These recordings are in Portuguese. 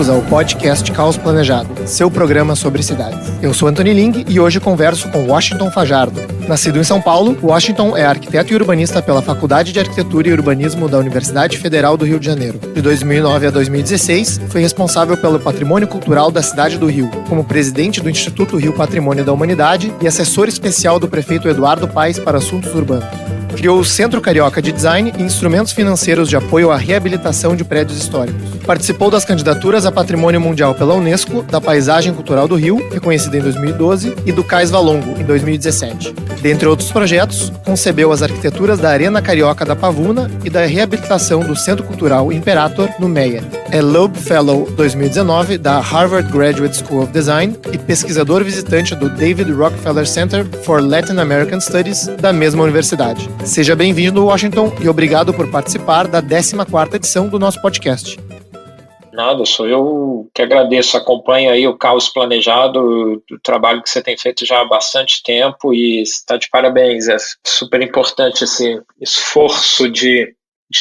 bem-vindos ao podcast Caos Planejado, seu programa sobre cidades. Eu sou Anthony Ling e hoje converso com Washington Fajardo. Nascido em São Paulo, Washington é arquiteto e urbanista pela Faculdade de Arquitetura e Urbanismo da Universidade Federal do Rio de Janeiro. De 2009 a 2016, foi responsável pelo patrimônio cultural da cidade do Rio, como presidente do Instituto Rio Patrimônio da Humanidade e assessor especial do prefeito Eduardo Paes para assuntos urbanos. Criou o Centro Carioca de Design e instrumentos financeiros de apoio à reabilitação de prédios históricos. Participou das candidaturas a Patrimônio Mundial pela Unesco, da Paisagem Cultural do Rio, reconhecida em 2012, e do Cais Valongo, em 2017. Dentre outros projetos, concebeu as arquiteturas da Arena Carioca da Pavuna e da reabilitação do Centro Cultural Imperator, no Meia. É Loeb Fellow 2019 da Harvard Graduate School of Design e pesquisador visitante do David Rockefeller Center for Latin American Studies da mesma universidade. Seja bem-vindo, Washington, e obrigado por participar da 14ª edição do nosso podcast. Nada, sou eu que agradeço. Acompanho aí o Caos Planejado, o trabalho que você tem feito já há bastante tempo e está de parabéns. É super importante esse esforço de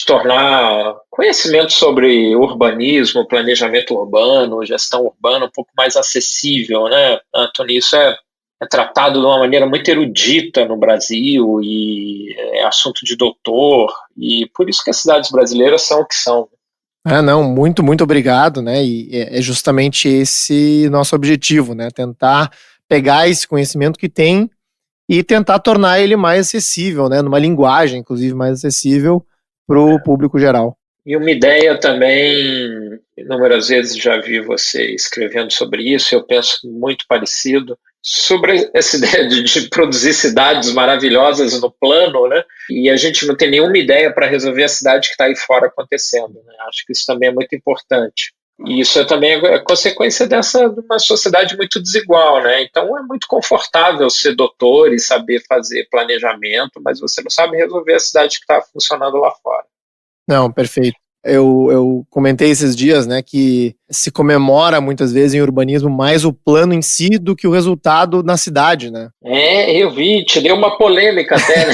tornar conhecimento sobre urbanismo, planejamento urbano, gestão urbana um pouco mais acessível, né, Antônio? Isso é tratado de uma maneira muito erudita no Brasil e é assunto de doutor, e por isso que as cidades brasileiras são o que são. Não, muito obrigado, né? E é justamente esse nosso objetivo, né? Tentar pegar esse conhecimento que tem e tentar tornar ele mais acessível, né? Numa linguagem, inclusive, mais acessível para o público geral. E uma ideia também, inúmeras vezes já vi você escrevendo sobre isso, eu penso muito parecido, sobre essa ideia de produzir cidades maravilhosas no plano, né? E a gente não tem nenhuma ideia para resolver a cidade que está aí fora acontecendo, né? Acho que isso também é muito importante. E isso também é consequência de uma sociedade muito desigual, né? Então é muito confortável ser doutor e saber fazer planejamento, mas você não sabe resolver a cidade que está funcionando lá fora. Não, perfeito. Eu comentei esses dias, né, que se comemora muitas vezes em urbanismo mais o plano em si do que o resultado na cidade, né? Eu vi, te deu uma polêmica até,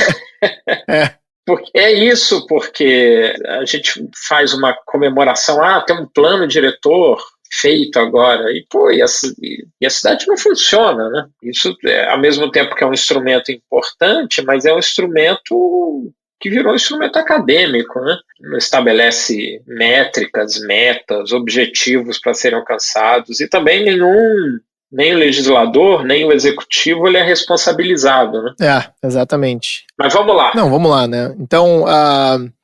né? Porque a gente faz uma comemoração, tem um plano diretor feito agora, e a cidade não funciona, né? Isso, ao mesmo tempo que é um instrumento importante, mas é um instrumento que virou um instrumento acadêmico, né? Não estabelece métricas, metas, objetivos para serem alcançados, e também nem o legislador, nem o executivo ele é responsabilizado, né? Exatamente. Mas vamos lá. Não, vamos lá, né? Então,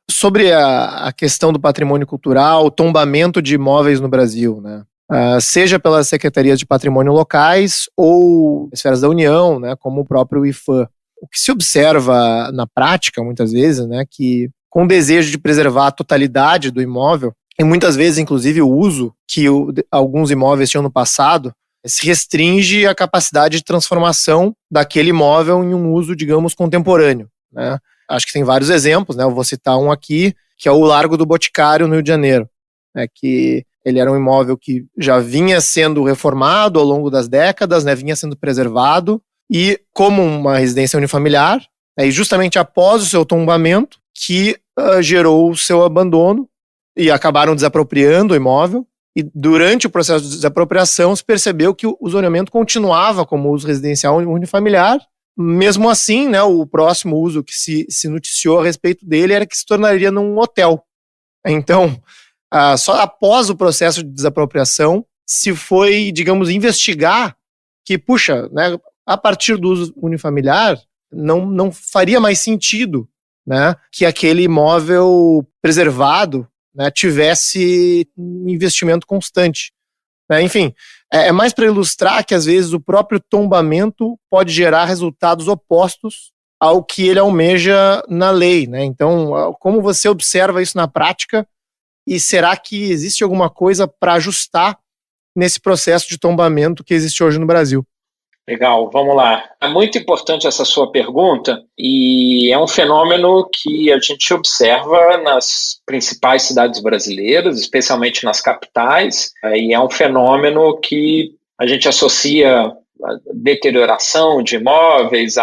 sobre a questão do patrimônio cultural, o tombamento de imóveis no Brasil, né? Seja pelas secretarias de patrimônio locais ou esferas da União, né, como o próprio IPHAN. O que se observa na prática, muitas vezes, né, que com o desejo de preservar a totalidade do imóvel, e muitas vezes, inclusive, o uso que alguns imóveis tinham no passado, se restringe a capacidade de transformação daquele imóvel em um uso, digamos, contemporâneo, né? Acho que tem vários exemplos, né? Eu vou citar um aqui, que é o Largo do Boticário, no Rio de Janeiro, né? Que ele era um imóvel que já vinha sendo reformado ao longo das décadas, né? Vinha sendo preservado, e como uma residência unifamiliar, e justamente após o seu tombamento, que gerou o seu abandono e acabaram desapropriando o imóvel. E durante o processo de desapropriação se percebeu que o zoneamento continuava como uso residencial unifamiliar. Mesmo assim, né, o próximo uso que se noticiou a respeito dele era que se tornaria num hotel. Então, só após o processo de desapropriação se foi, digamos, investigar que, né, a partir do uso unifamiliar, não faria mais sentido, né, que aquele imóvel preservado, né, tivesse um investimento constante. Né? Enfim, é mais para ilustrar que, às vezes, o próprio tombamento pode gerar resultados opostos ao que ele almeja na lei. Né? Então, como você observa isso na prática, e será que existe alguma coisa para ajustar nesse processo de tombamento que existe hoje no Brasil? Legal, vamos lá. É muito importante essa sua pergunta e é um fenômeno que a gente observa nas principais cidades brasileiras, especialmente nas capitais, e é um fenômeno que a gente associa a deterioração de imóveis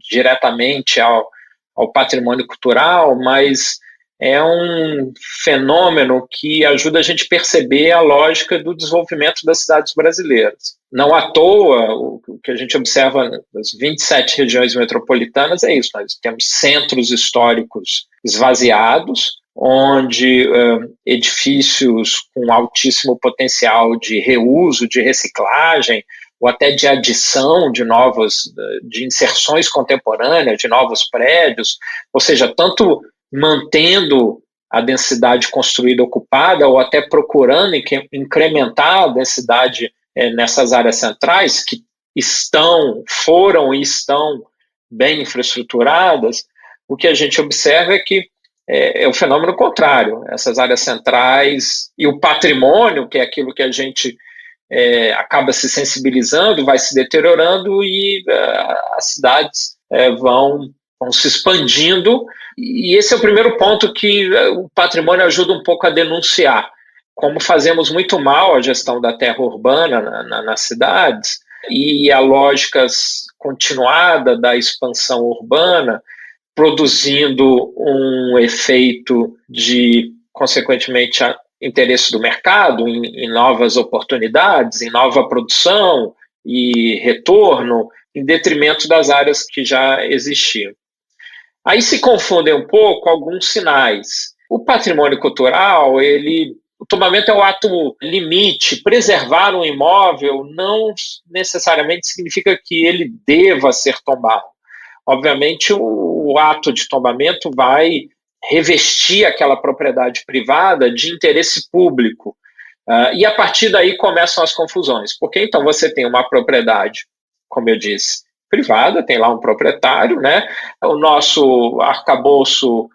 diretamente ao patrimônio cultural, mas é um fenômeno que ajuda a gente a perceber a lógica do desenvolvimento das cidades brasileiras. Não à toa, o que a gente observa nas 27 regiões metropolitanas é isso: nós temos centros históricos esvaziados, onde edifícios com altíssimo potencial de reuso, de reciclagem, ou até de adição de inserções contemporâneas, de novos prédios, ou seja, tanto mantendo a densidade construída ocupada ou até procurando incrementar a densidade nessas áreas centrais que foram e estão bem infraestruturadas. O que a gente observa é que é o fenômeno contrário. Essas áreas centrais e o patrimônio, que é aquilo que a gente acaba se sensibilizando, vai se deteriorando e as cidades vão se expandindo. E esse é o primeiro ponto que o patrimônio ajuda um pouco a denunciar. Como fazemos muito mal a gestão da terra urbana nas cidades e a lógica continuada da expansão urbana, produzindo um efeito de, consequentemente, interesse do mercado em novas oportunidades, em nova produção e retorno, em detrimento das áreas que já existiam. Aí se confundem um pouco alguns sinais. O patrimônio cultural, o tombamento é o ato limite. Preservar um imóvel não necessariamente significa que ele deva ser tombado. Obviamente, o ato de tombamento vai revestir aquela propriedade privada de interesse público. E a partir daí começam as confusões. Porque então você tem uma propriedade, como eu disse, privada, tem lá um proprietário, né? O nosso arcabouço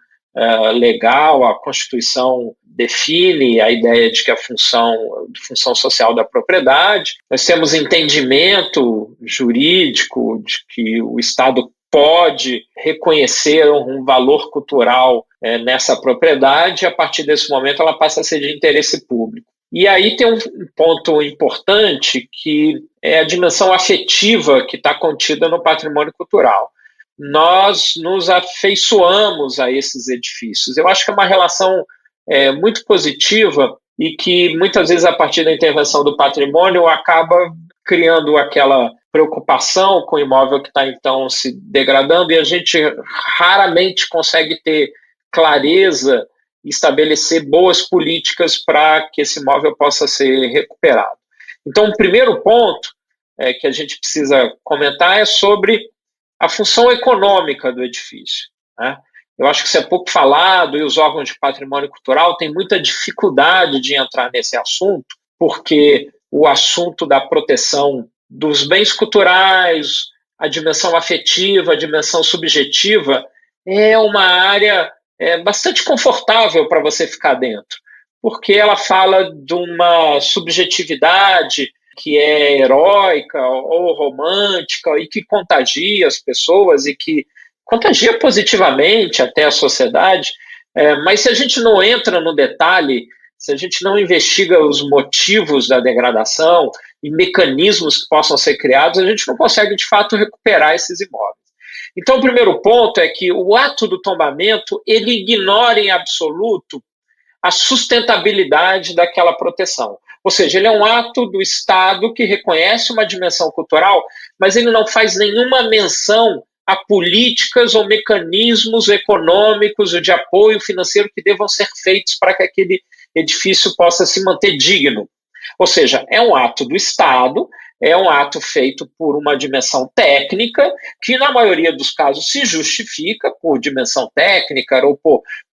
legal, a Constituição define a ideia de que a função social da propriedade. Nós temos entendimento jurídico de que o Estado pode reconhecer um valor cultural nessa propriedade, e a partir desse momento ela passa a ser de interesse público. E aí tem um ponto importante que é a dimensão afetiva que está contida no patrimônio cultural. Nós nos afeiçoamos a esses edifícios. Eu acho que é uma relação muito positiva e que muitas vezes a partir da intervenção do patrimônio acaba criando aquela preocupação com o imóvel que está então se degradando, e a gente raramente consegue ter clareza e estabelecer boas políticas para que esse imóvel possa ser recuperado. Então, o primeiro ponto que a gente precisa comentar é sobre a função econômica do edifício, né? Eu acho que isso é pouco falado e os órgãos de patrimônio cultural têm muita dificuldade de entrar nesse assunto, porque o assunto da proteção dos bens culturais, a dimensão afetiva, a dimensão subjetiva, é uma área bastante confortável para você ficar dentro, porque ela fala de uma subjetividade que é heróica ou romântica e que contagia as pessoas e que contagia positivamente até a sociedade, mas se a gente não entra no detalhe, se a gente não investiga os motivos da degradação e mecanismos que possam ser criados, a gente não consegue, de fato, recuperar esses imóveis. Então, o primeiro ponto é que o ato do tombamento, ele ignora em absoluto a sustentabilidade daquela proteção. Ou seja, ele é um ato do Estado que reconhece uma dimensão cultural, mas ele não faz nenhuma menção a políticas ou mecanismos econômicos ou de apoio financeiro que devam ser feitos para que aquele edifício possa se manter digno. Ou seja, é um ato do Estado, é um ato feito por uma dimensão técnica, que na maioria dos casos se justifica por dimensão técnica ou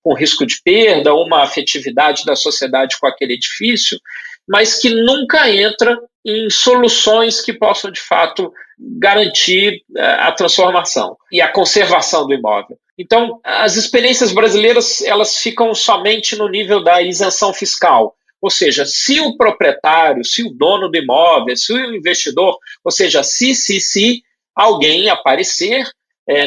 por risco de perda, uma afetividade da sociedade com aquele edifício, mas que nunca entra em soluções que possam, de fato, garantir a transformação e a conservação do imóvel. Então, as experiências brasileiras, elas ficam somente no nível da isenção fiscal. Ou seja, se o proprietário, se o dono do imóvel, se o investidor, ou seja, se alguém aparecer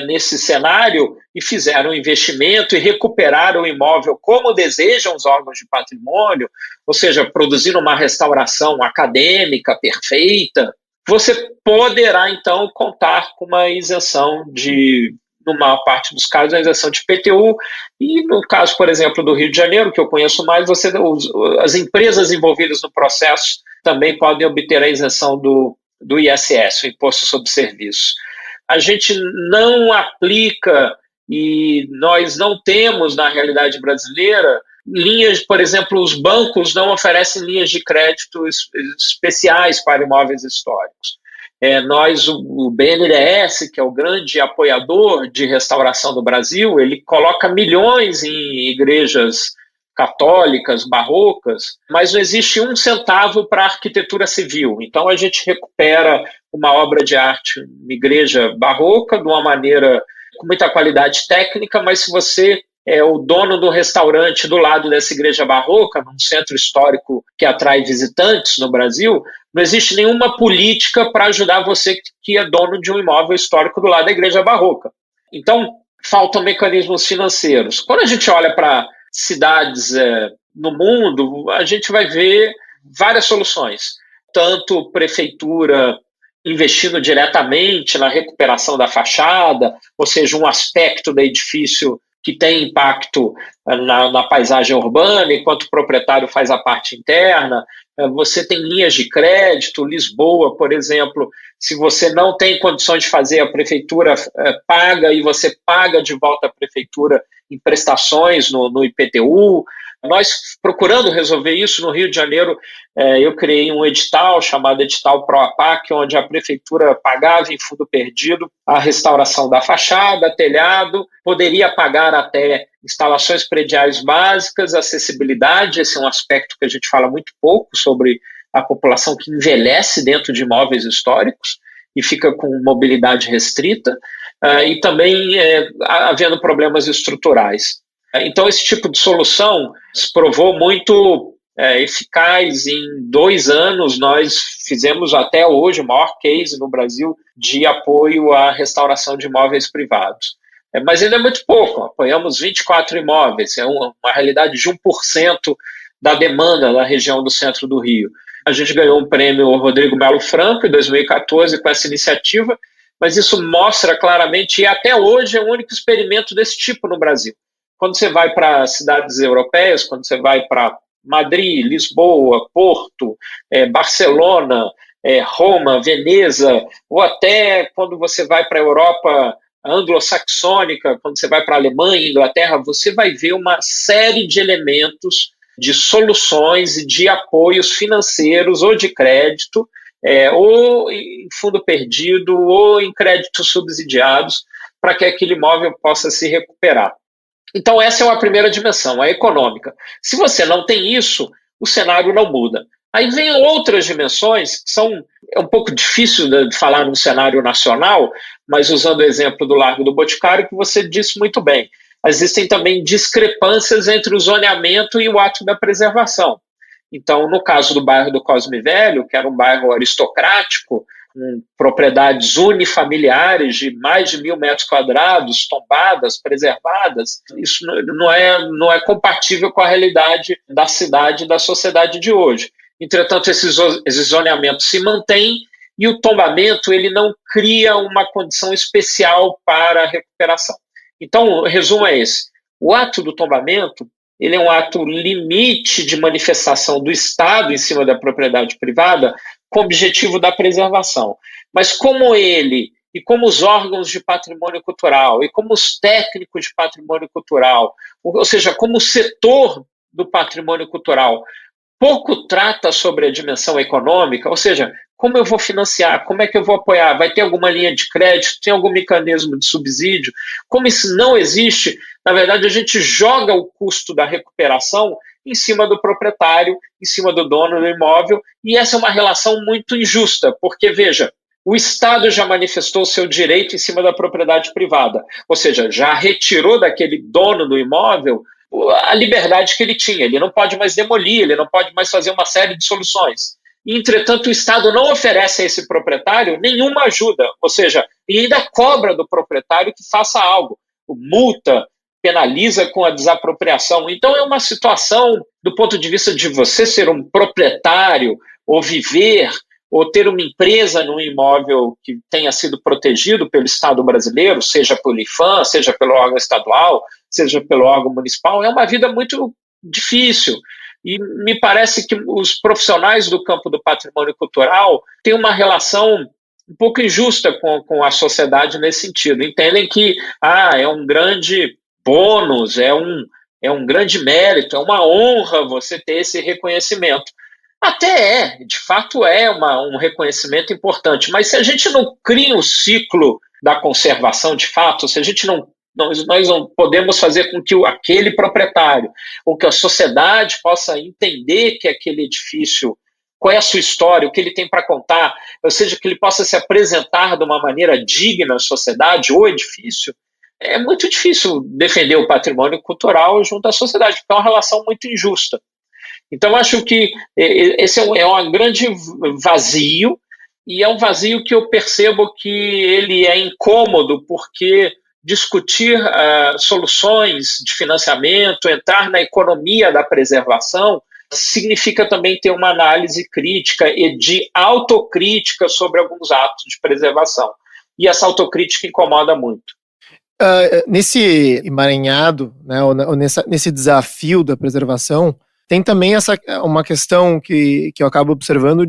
nesse cenário e fizer um investimento e recuperar o imóvel como desejam os órgãos de patrimônio, ou seja, produzindo uma restauração acadêmica perfeita, você poderá, então, contar com uma isenção no maior parte dos casos, a isenção de IPTU, e no caso, por exemplo, do Rio de Janeiro, que eu conheço mais, as empresas envolvidas no processo também podem obter a isenção do ISS, o Imposto sobre Serviço. A gente não aplica, e nós não temos, na realidade brasileira, linhas, por exemplo, os bancos não oferecem linhas de crédito especiais para imóveis históricos. O BNDES, que é o grande apoiador de restauração do Brasil, ele coloca milhões em igrejas católicas, barrocas, mas não existe um centavo para arquitetura civil. Então a gente recupera uma obra de arte, uma igreja barroca, de uma maneira com muita qualidade técnica, mas se você é o dono do restaurante do lado dessa igreja barroca, num centro histórico que atrai visitantes no Brasil, não existe nenhuma política para ajudar você que é dono de um imóvel histórico do lado da igreja barroca. Então, faltam mecanismos financeiros. Quando a gente olha para cidades no mundo, a gente vai ver várias soluções. Tanto prefeitura investindo diretamente na recuperação da fachada, ou seja, um aspecto do edifício que tem impacto na paisagem urbana, enquanto o proprietário faz a parte interna. Você tem linhas de crédito, Lisboa, por exemplo, se você não tem condições de fazer, a prefeitura paga e você paga de volta à prefeitura em prestações no IPTU. Nós, procurando resolver isso no Rio de Janeiro, eu criei um edital chamado Edital ProAPAC, onde a prefeitura pagava em fundo perdido a restauração da fachada, telhado, poderia pagar até instalações prediais básicas, acessibilidade, esse é um aspecto que a gente fala muito pouco sobre a população que envelhece dentro de imóveis históricos e fica com mobilidade restrita, e também havendo problemas estruturais. Então, esse tipo de solução se provou muito eficaz. Em 2 anos, nós fizemos até hoje o maior case no Brasil de apoio à restauração de imóveis privados. Mas ainda é muito pouco, apoiamos 24 imóveis, é uma realidade de 1% da demanda da região do centro do Rio. A gente ganhou um prêmio Rodrigo Melo Franco em 2014 com essa iniciativa, mas isso mostra claramente, e até hoje é o único experimento desse tipo no Brasil. Quando você vai para cidades europeias, quando você vai para Madrid, Lisboa, Porto, Barcelona, Roma, Veneza, ou até quando você vai para a Europa anglo-saxônica, quando você vai para a Alemanha, Inglaterra, você vai ver uma série de elementos, de soluções e de apoios financeiros ou de crédito, ou em fundo perdido, ou em créditos subsidiados, para que aquele imóvel possa se recuperar. Então, essa é uma primeira dimensão, a econômica. Se você não tem isso, o cenário não muda. Aí vem outras dimensões, que é um pouco difícil de falar num cenário nacional, mas usando o exemplo do Largo do Boticário, que você disse muito bem. Existem também discrepâncias entre o zoneamento e o ato da preservação. Então, no caso do bairro do Cosme Velho, que era um bairro aristocrático, com propriedades unifamiliares de mais de 1.000 metros quadrados, tombadas, preservadas, isso não é compatível com a realidade da cidade e da sociedade de hoje. Entretanto, esse zoneamento se mantém e o tombamento ele não cria uma condição especial para a recuperação. Então, o resumo é esse. O ato do tombamento ele é um ato limite de manifestação do Estado em cima da propriedade privada com o objetivo da preservação. Mas como ele, e como os órgãos de patrimônio cultural, e como os técnicos de patrimônio cultural, ou seja, como o setor do patrimônio cultural pouco trata sobre a dimensão econômica, ou seja, como eu vou financiar, como é que eu vou apoiar, vai ter alguma linha de crédito, tem algum mecanismo de subsídio? Como isso não existe, na verdade a gente joga o custo da recuperação em cima do proprietário, em cima do dono do imóvel, e essa é uma relação muito injusta, porque, veja, o Estado já manifestou seu direito em cima da propriedade privada, ou seja, já retirou daquele dono do imóvel a liberdade que ele tinha, ele não pode mais demolir, ele não pode mais fazer uma série de soluções. Entretanto, o Estado não oferece a esse proprietário nenhuma ajuda, ou seja, ele ainda cobra do proprietário que faça algo, multa, penaliza com a desapropriação. Então é uma situação, do ponto de vista de você ser um proprietário ou viver ou ter uma empresa num imóvel que tenha sido protegido pelo Estado brasileiro, seja pelo IPHAN, seja pelo órgão estadual, seja pelo órgão municipal, é uma vida muito difícil. E me parece que os profissionais do campo do patrimônio cultural têm uma relação um pouco injusta com a sociedade nesse sentido. Entendem que é um grande bônus, é um grande mérito, é uma honra você ter esse reconhecimento. Até de fato um reconhecimento importante, mas se a gente não cria um ciclo da conservação de fato, se a gente nós não podemos fazer com que aquele proprietário ou que a sociedade possa entender que aquele edifício, qual é a sua história, o que ele tem para contar, ou seja, que ele possa se apresentar de uma maneira digna à sociedade, o edifício, é muito difícil defender o patrimônio cultural junto à sociedade, porque é uma relação muito injusta. Então, acho que esse é um grande vazio, e é um vazio que eu percebo que ele é incômodo, porque discutir soluções de financiamento, entrar na economia da preservação, significa também ter uma análise crítica e de autocrítica sobre alguns atos de preservação. E essa autocrítica incomoda muito. Nesse emaranhado, né, ou nesse desafio da preservação, tem também uma questão que eu acabo observando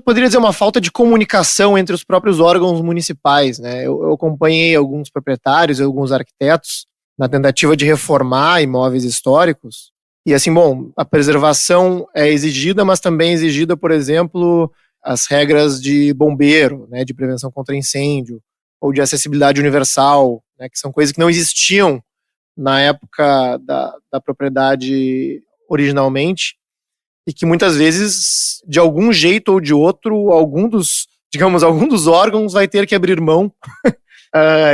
poderia dizer, uma falta de comunicação entre os próprios órgãos municipais, né? Eu acompanhei alguns proprietários e alguns arquitetos na tentativa de reformar imóveis históricos. E assim, a preservação é exigida, mas também é exigida, por exemplo, as regras de bombeiro, né, de prevenção contra incêndio, ou de acessibilidade universal, né, que são coisas que não existiam na época da propriedade originalmente, e que muitas vezes, de algum jeito ou de outro, algum dos órgãos vai ter que abrir mão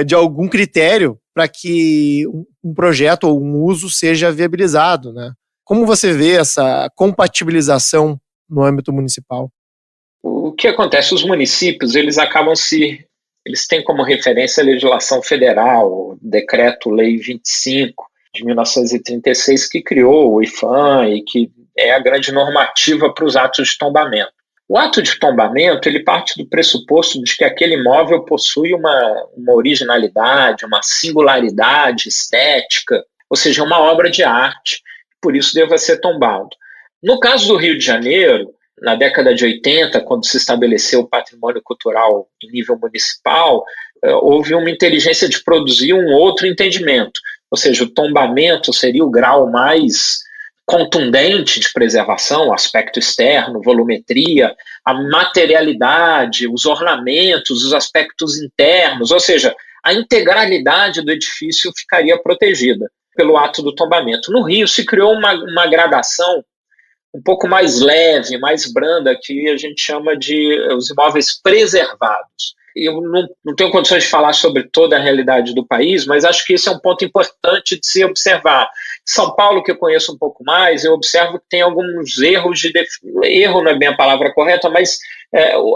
de algum critério para que um projeto ou um uso seja viabilizado, né? Como você vê essa compatibilização no âmbito municipal? O que acontece? Os municípios, eles têm como referência a legislação federal, o Decreto-Lei 25 de 1936, que criou o IPHAN e que é a grande normativa para os atos de tombamento. O ato de tombamento, ele parte do pressuposto de que aquele imóvel possui uma originalidade, uma singularidade estética, ou seja, uma obra de arte, por isso deva ser tombado. No caso do Rio de Janeiro, na década de 80, quando se estabeleceu o patrimônio cultural em nível municipal, houve uma inteligência de produzir um outro entendimento, ou seja, o tombamento seria o grau mais contundente de preservação, o aspecto externo, volumetria, a materialidade, os ornamentos, os aspectos internos, ou seja, a integralidade do edifício ficaria protegida pelo ato do tombamento. No Rio se criou uma gradação um pouco mais leve, mais branda, que a gente chama de os imóveis preservados. Eu não tenho condições de falar sobre toda a realidade do país, mas acho que esse é um ponto importante de se observar. São Paulo, que eu conheço um pouco mais, eu observo que tem alguns erros erro não é bem a palavra correta, mas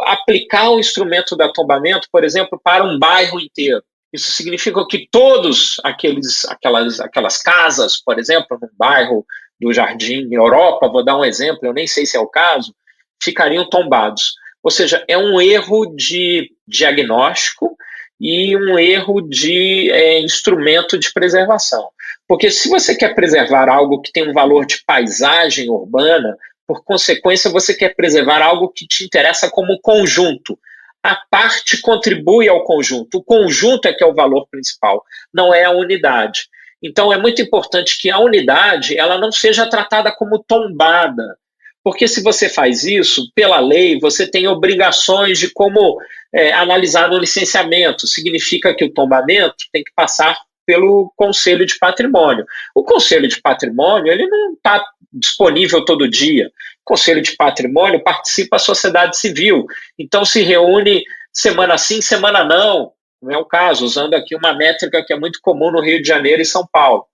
aplicar o instrumento do tombamento, por exemplo, para um bairro inteiro. Isso significa que todos aquelas casas, por exemplo, num bairro do Jardim Europa, vou dar um exemplo, eu nem sei se é o caso, ficariam tombados. Ou seja, é um erro de diagnóstico e um erro de instrumento de preservação. Porque se você quer preservar algo que tem um valor de paisagem urbana, por consequência, você quer preservar algo que te interessa como conjunto. A parte contribui ao conjunto. O conjunto é que é o valor principal, não é a unidade. Então, é muito importante que a unidade ela não seja tratada como tombada, porque se você faz isso, pela lei, você tem obrigações de como analisar no licenciamento. Significa que o tombamento tem que passar pelo Conselho de Patrimônio. O Conselho de Patrimônio ele não está disponível todo dia. O Conselho de Patrimônio participa a sociedade civil. Então, se reúne semana sim, semana não. Não é o caso, usando aqui uma métrica que é muito comum no Rio de Janeiro e São Paulo.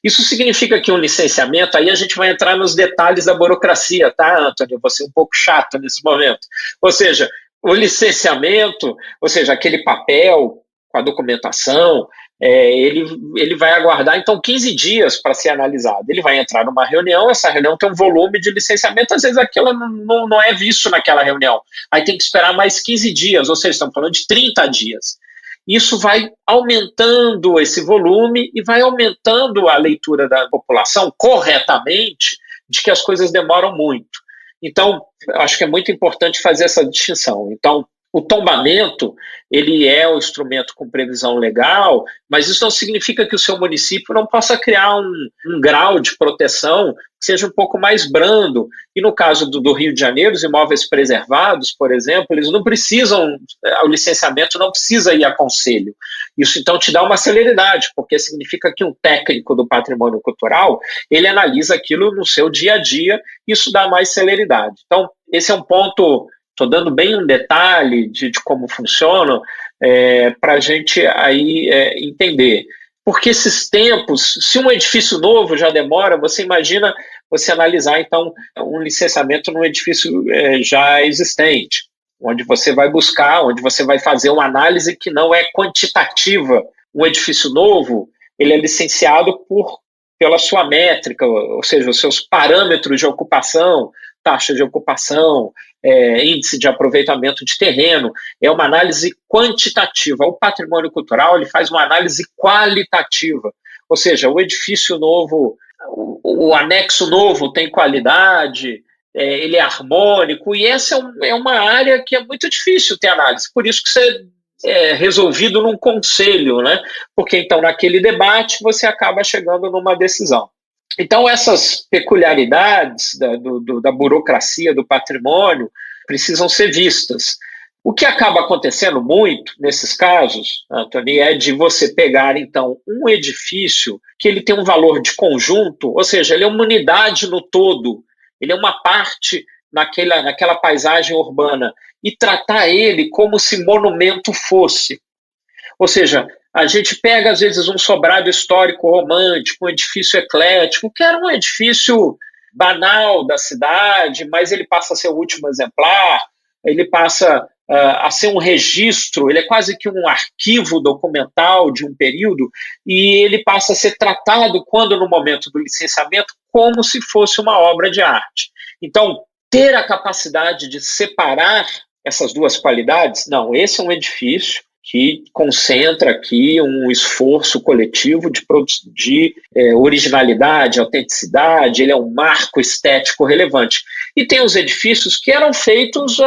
Isso significa que um licenciamento, aí a gente vai entrar nos detalhes da burocracia, tá, Antônio? Eu vou ser um pouco chato nesse momento. Ou seja, o licenciamento, ou seja, aquele papel com a documentação, ele vai aguardar, então, 15 dias para ser analisado. Ele vai entrar numa reunião, essa reunião tem um volume de licenciamento, às vezes aquilo não é visto naquela reunião. Aí tem que esperar mais 15 dias, ou seja, estamos falando de 30 dias. Isso vai aumentando esse volume e vai aumentando a leitura da população corretamente de que as coisas demoram muito. Então, acho que é muito importante fazer essa distinção. Então, o tombamento, ele é o instrumento com previsão legal, mas isso não significa que o seu município não possa criar um grau de proteção que seja um pouco mais brando. E no caso do Rio de Janeiro, os imóveis preservados, por exemplo, eles não precisam, o licenciamento não precisa ir a conselho. Isso, então, te dá uma celeridade, porque significa que um técnico do patrimônio cultural, ele analisa aquilo no seu dia a dia, e isso dá mais celeridade. Então, esse é um ponto. Estou dando bem um detalhe de como funciona para a gente aí entender. Porque esses tempos, se um edifício novo já demora, você imagina você analisar, então, um licenciamento num edifício já existente, onde você vai buscar, onde você vai fazer uma análise que não é quantitativa. Um edifício novo, ele é licenciado pela sua métrica, ou seja, os seus parâmetros de ocupação, taxa de ocupação, índice de aproveitamento de terreno, é uma análise quantitativa. O patrimônio cultural, ele faz uma análise qualitativa, ou seja, o edifício novo, o anexo novo tem qualidade, ele é harmônico, e essa é uma área que é muito difícil ter análise, por isso que você resolvido num conselho, né? Porque então naquele debate você acaba chegando numa decisão. Então, essas peculiaridades da burocracia do patrimônio precisam ser vistas. O que acaba acontecendo muito nesses casos, Antônio, é de você pegar, então, um edifício que ele tem um valor de conjunto, ou seja, ele é uma unidade no todo, ele é uma parte naquela paisagem urbana, e tratar ele como se monumento fosse. Ou seja, a gente pega, às vezes, um sobrado histórico romântico, um edifício eclético, que era um edifício banal da cidade, mas ele passa a ser o último exemplar, ele passa a ser um registro, ele é quase que um arquivo documental de um período, e ele passa a ser tratado, quando no momento do licenciamento, como se fosse uma obra de arte. Então, ter a capacidade de separar essas duas qualidades, não, esse é um edifício que concentra aqui um esforço coletivo de originalidade, autenticidade, ele é um marco estético relevante. E tem os edifícios que eram feitos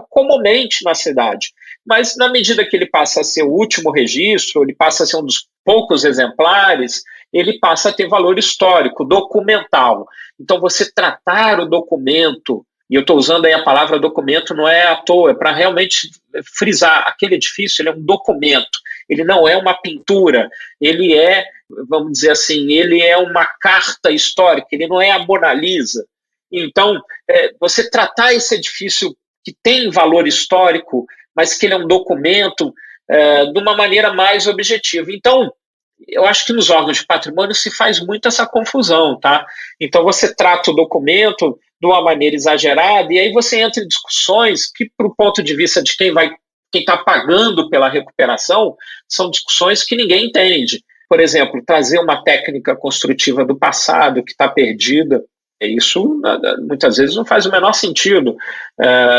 comumente na cidade, mas na medida que ele passa a ser o último registro, ele passa a ser um dos poucos exemplares, ele passa a ter valor histórico, documental. Então, você tratar o documento, e eu estou usando aí a palavra documento, não é à toa, é para realmente frisar, aquele edifício ele é um documento, ele não é uma pintura, ele é, vamos dizer assim, ele é uma carta histórica, ele não é a Mona Lisa. Então, você tratar esse edifício que tem valor histórico, mas que ele é um documento, de uma maneira mais objetiva. Então, eu acho que nos órgãos de patrimônio se faz muito essa confusão, tá? Então você trata o documento de uma maneira exagerada e aí você entra em discussões que, para o ponto de vista de quem está pagando pela recuperação, são discussões que ninguém entende. Por exemplo, trazer uma técnica construtiva do passado que está perdida, isso muitas vezes não faz o menor sentido.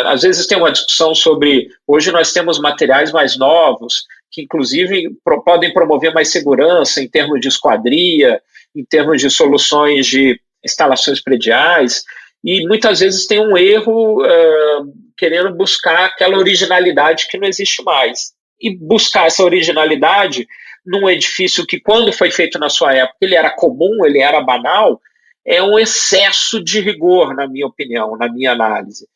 Às vezes tem uma discussão sobre, hoje nós temos materiais mais novos, que inclusive podem promover mais segurança em termos de esquadria, em termos de soluções de instalações prediais, e muitas vezes tem um erro querendo buscar aquela originalidade que não existe mais. E buscar essa originalidade num edifício que, quando foi feito na sua época, ele era comum, ele era banal, é um excesso de rigor, na minha opinião, na minha análise.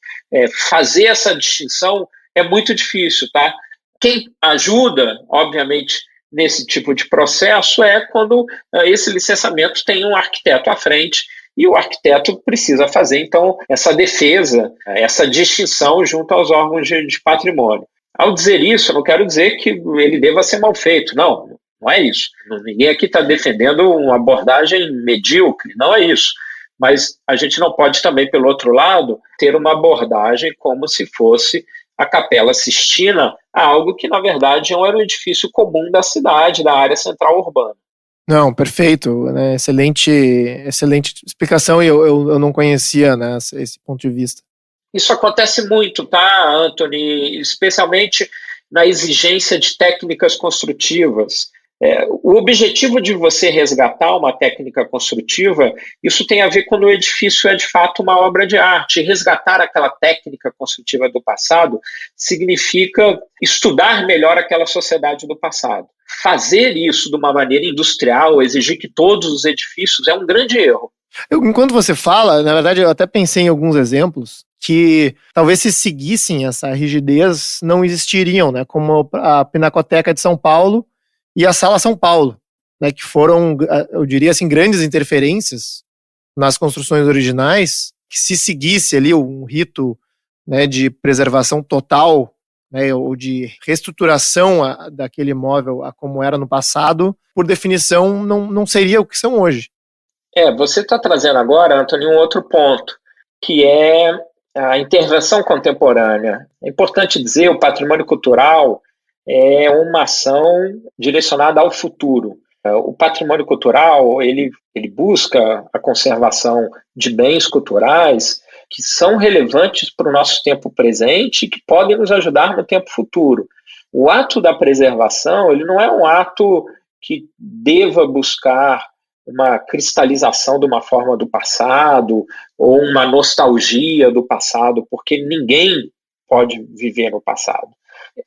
Fazer essa distinção é muito difícil, tá? Quem ajuda, obviamente, nesse tipo de processo é quando esse licenciamento tem um arquiteto à frente e o arquiteto precisa fazer, então, essa defesa, essa distinção junto aos órgãos de patrimônio. Ao dizer isso, eu não quero dizer que ele deva ser mal feito, não é isso. Ninguém aqui está defendendo uma abordagem medíocre, não é isso. Mas a gente não pode também, pelo outro lado, ter uma abordagem como se fosse a Capela Sistina a algo que, na verdade, era um edifício comum da cidade, da área central urbana. Não, perfeito, né? Excelente explicação, e eu não conhecia, né, esse ponto de vista. Isso acontece muito, tá, Anthony? Especialmente na exigência de técnicas construtivas. O objetivo de você resgatar uma técnica construtiva, isso tem a ver quando o edifício é de fato uma obra de arte. Resgatar aquela técnica construtiva do passado significa estudar melhor aquela sociedade do passado. Fazer isso de uma maneira industrial, exigir que todos os edifícios, é um grande erro. Enquanto você fala, na verdade, eu até pensei em alguns exemplos que talvez se seguissem essa rigidez não existiriam, né? Como a Pinacoteca de São Paulo e a Sala São Paulo, né? Que foram, eu diria assim, grandes interferências nas construções originais, que se seguisse ali um rito, né, de preservação total, né, ou de reestruturação daquele imóvel a como era no passado, por definição, não seria o que são hoje. Você está trazendo agora, Antônio, um outro ponto, que é a intervenção contemporânea. É importante dizer, o patrimônio cultural é uma ação direcionada ao futuro. O patrimônio cultural, ele busca a conservação de bens culturais que são relevantes para o nosso tempo presente e que podem nos ajudar no tempo futuro. O ato da preservação, ele não é um ato que deva buscar uma cristalização de uma forma do passado ou uma nostalgia do passado, porque ninguém pode viver no passado.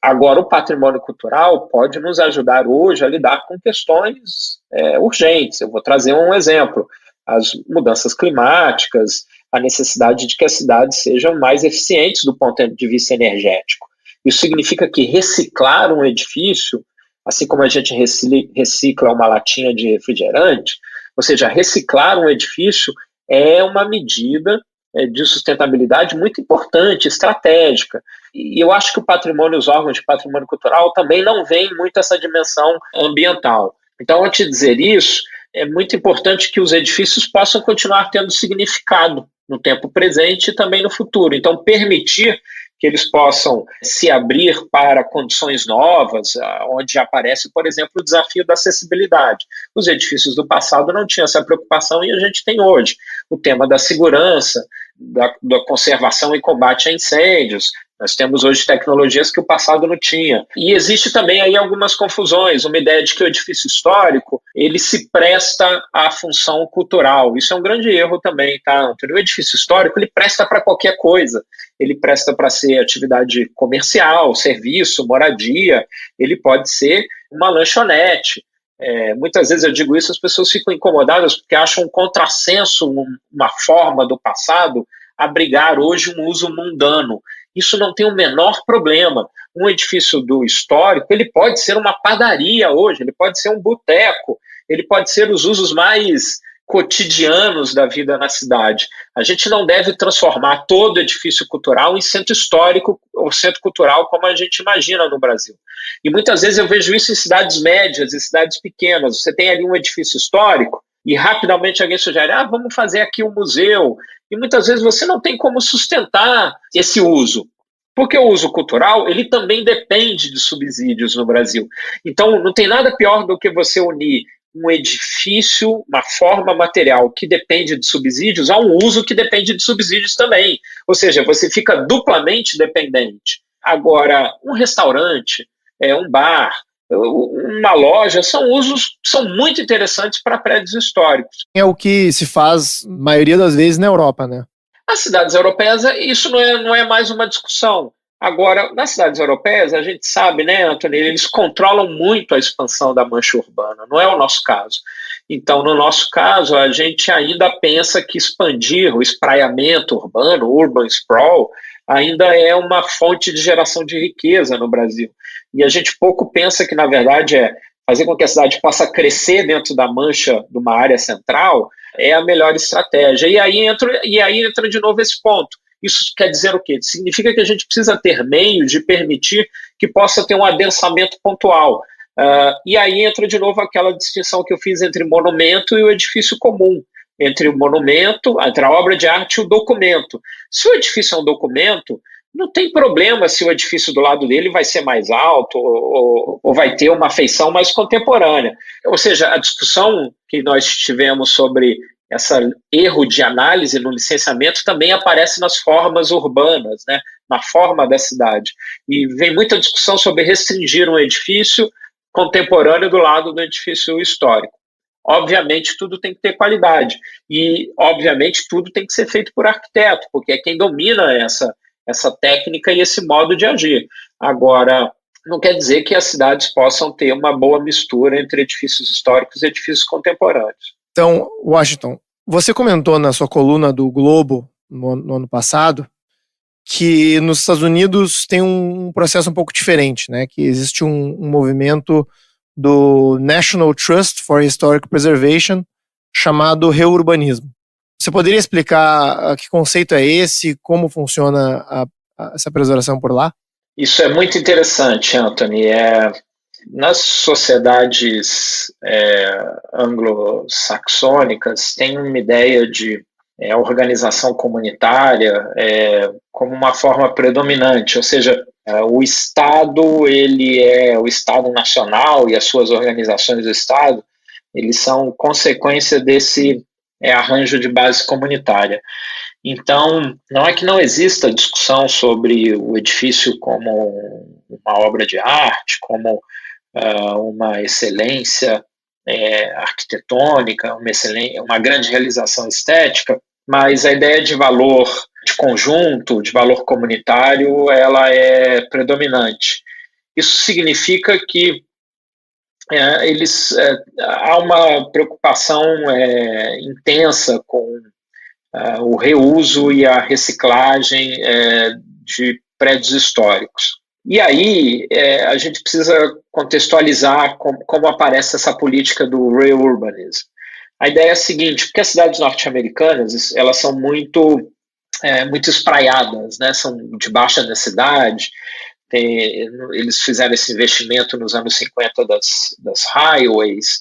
Agora, o patrimônio cultural pode nos ajudar hoje a lidar com questões urgentes. Eu vou trazer um exemplo: as mudanças climáticas, a necessidade de que as cidades sejam mais eficientes do ponto de vista energético. Isso significa que reciclar um edifício, assim como a gente recicla uma latinha de refrigerante, ou seja, reciclar um edifício é uma medida de sustentabilidade muito importante, estratégica. E eu acho que o patrimônio, os órgãos de patrimônio cultural também não veem muito essa dimensão ambiental. Então, ao te dizer isso, é muito importante que os edifícios possam continuar tendo significado no tempo presente e também no futuro. Então, permitir que eles possam se abrir para condições novas, onde aparece, por exemplo, o desafio da acessibilidade. Os edifícios do passado não tinham essa preocupação e a gente tem hoje. O tema da segurança, da conservação e combate a incêndios. Nós temos hoje tecnologias que o passado não tinha. E existe também aí algumas confusões, uma ideia de que o edifício histórico ele se presta à função cultural. Isso é um grande erro também, tá, Antônio? O edifício histórico ele presta para qualquer coisa. Ele presta para ser atividade comercial, serviço, moradia. Ele pode ser uma lanchonete. Muitas vezes eu digo isso, as pessoas ficam incomodadas porque acham um contrassenso, uma forma do passado abrigar hoje um uso mundano. Isso não tem o menor problema. Um edifício do histórico, ele pode ser uma padaria hoje, ele pode ser um boteco, ele pode ser os usos mais cotidianos da vida na cidade. A gente não deve transformar todo edifício cultural em centro histórico ou centro cultural como a gente imagina no Brasil. E muitas vezes eu vejo isso em cidades médias, em cidades pequenas. Você tem ali um edifício histórico e rapidamente alguém sugere, vamos fazer aqui um museu. E muitas vezes você não tem como sustentar esse uso. Porque o uso cultural, ele também depende de subsídios no Brasil. Então, não tem nada pior do que você unir um edifício, uma forma material que depende de subsídios, a um uso que depende de subsídios também. Ou seja, você fica duplamente dependente. Agora, um restaurante, um bar, uma loja, são usos que são muito interessantes para prédios históricos. É o que se faz, maioria das vezes, na Europa, né? Nas cidades europeias, isso não é mais uma discussão. Agora, nas cidades europeias, a gente sabe, né, Antônio, eles controlam muito a expansão da mancha urbana, não é o nosso caso. Então, no nosso caso, a gente ainda pensa que expandir o espraiamento urbano, o urban sprawl, ainda é uma fonte de geração de riqueza no Brasil. E a gente pouco pensa que, na verdade, fazer com que a cidade possa crescer dentro da mancha de uma área central é a melhor estratégia. E aí entra de novo esse ponto. Isso quer dizer o quê? Significa que a gente precisa ter meio de permitir que possa ter um adensamento pontual. E aí entra de novo aquela distinção que eu fiz entre monumento e o edifício comum, entre o monumento, entre a obra de arte e o documento. Se o edifício é um documento, não tem problema se o edifício do lado dele vai ser mais alto ou vai ter uma feição mais contemporânea. Ou seja, a discussão que nós tivemos sobre esse erro de análise no licenciamento também aparece nas formas urbanas, né? Na forma da cidade. E vem muita discussão sobre restringir um edifício contemporâneo do lado do edifício histórico. Obviamente, tudo tem que ter qualidade. E, obviamente, tudo tem que ser feito por arquiteto, porque é quem domina essa técnica e esse modo de agir. Agora, não quer dizer que as cidades possam ter uma boa mistura entre edifícios históricos e edifícios contemporâneos. Então, Washington, você comentou na sua coluna do Globo, no ano passado, que nos Estados Unidos tem um processo um pouco diferente, né? Que existe um movimento do National Trust for Historic Preservation chamado reurbanismo. Você poderia explicar que conceito é esse, como funciona essa preservação por lá? Isso é muito interessante, Anthony. Nas sociedades anglo-saxônicas tem uma ideia de organização comunitária como uma forma predominante, ou seja, o Estado, ele é o Estado nacional e as suas organizações do Estado, eles são consequência desse arranjo de base comunitária. Então, não é que não exista discussão sobre o edifício como uma obra de arte, como uma excelência arquitetônica, uma grande realização estética, mas a ideia de valor de conjunto, de valor comunitário, ela é predominante. Isso significa que há uma preocupação intensa com o reuso e a reciclagem de prédios históricos. E aí a gente precisa contextualizar como aparece essa política do reurbanism. A ideia é a seguinte, porque as cidades norte-americanas, elas são muito espraiadas, né? São de baixa densidade, eles fizeram esse investimento nos anos 50 das highways,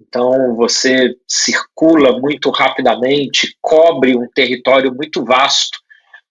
então você circula muito rapidamente, cobre um território muito vasto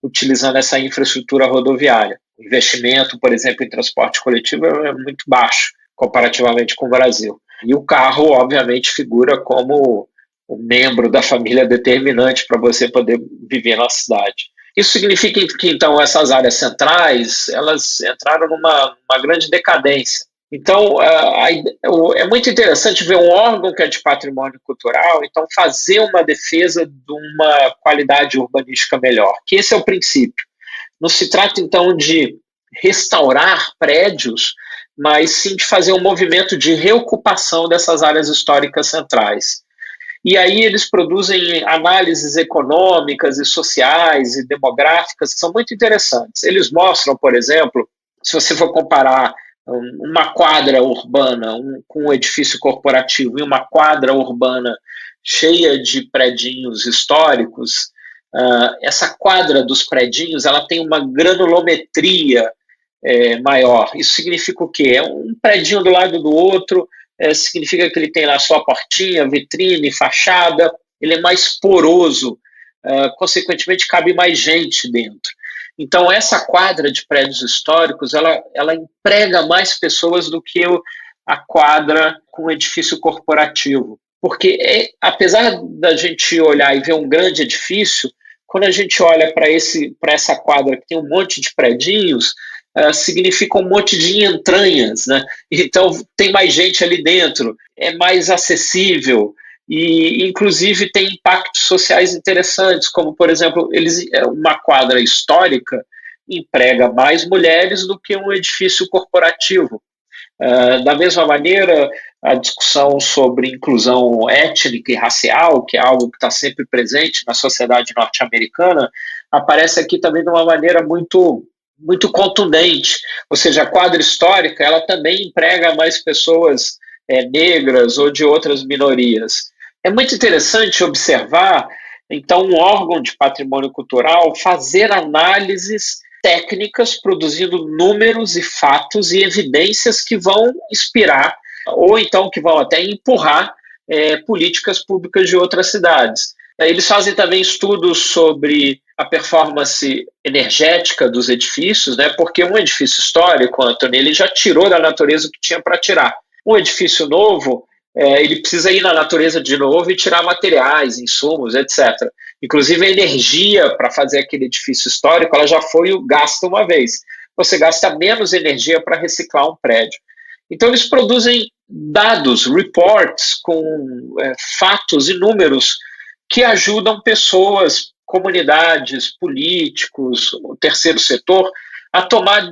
utilizando essa infraestrutura rodoviária. O investimento, por exemplo, em transporte coletivo é muito baixo comparativamente com o Brasil. E o carro, obviamente, figura como um membro da família determinante para você poder viver na cidade. Isso significa que, então, essas áreas centrais, elas entraram numa grande decadência. Então, é muito interessante ver um órgão que é de patrimônio cultural, então, fazer uma defesa de uma qualidade urbanística melhor, que esse é o princípio. Não se trata, então, de restaurar prédios, mas sim de fazer um movimento de reocupação dessas áreas históricas centrais. E aí eles produzem análises econômicas e sociais e demográficas que são muito interessantes. Eles mostram, por exemplo, se você for comparar uma quadra urbana com um edifício corporativo e uma quadra urbana cheia de predinhos históricos, essa quadra dos predinhos ela tem uma granulometria maior. Isso significa o quê? É um predinho do lado do outro, significa que ele tem lá sua portinha, vitrine, fachada, ele é mais poroso, consequentemente cabe mais gente dentro. Então essa quadra de prédios históricos, ela emprega mais pessoas do que a quadra com edifício corporativo. Porque apesar da gente olhar e ver um grande edifício, quando a gente olha para essa quadra que tem um monte de predinhos, significa um monte de entranhas, né? Então tem mais gente ali dentro, é mais acessível e inclusive tem impactos sociais interessantes, como por exemplo, uma quadra histórica emprega mais mulheres do que um edifício corporativo. Da mesma maneira, a discussão sobre inclusão étnica e racial, que é algo que está sempre presente na sociedade norte-americana, aparece aqui também de uma maneira muito contundente, ou seja, a quadra histórica ela também emprega mais pessoas negras ou de outras minorias. É muito interessante observar, então, um órgão de patrimônio cultural fazer análises técnicas, produzindo números e fatos e evidências que vão inspirar ou então que vão até empurrar políticas públicas de outras cidades. Eles fazem também estudos sobre a performance energética dos edifícios, né? Porque um edifício histórico, Anthony, ele já tirou da natureza o que tinha para tirar. Um edifício novo, ele precisa ir na natureza de novo e tirar materiais, insumos, etc. Inclusive a energia para fazer aquele edifício histórico, ela já foi gasta uma vez. Você gasta menos energia para reciclar um prédio. Então eles produzem dados, reports com fatos e números que ajudam pessoas, comunidades, políticos, o terceiro setor, a tomar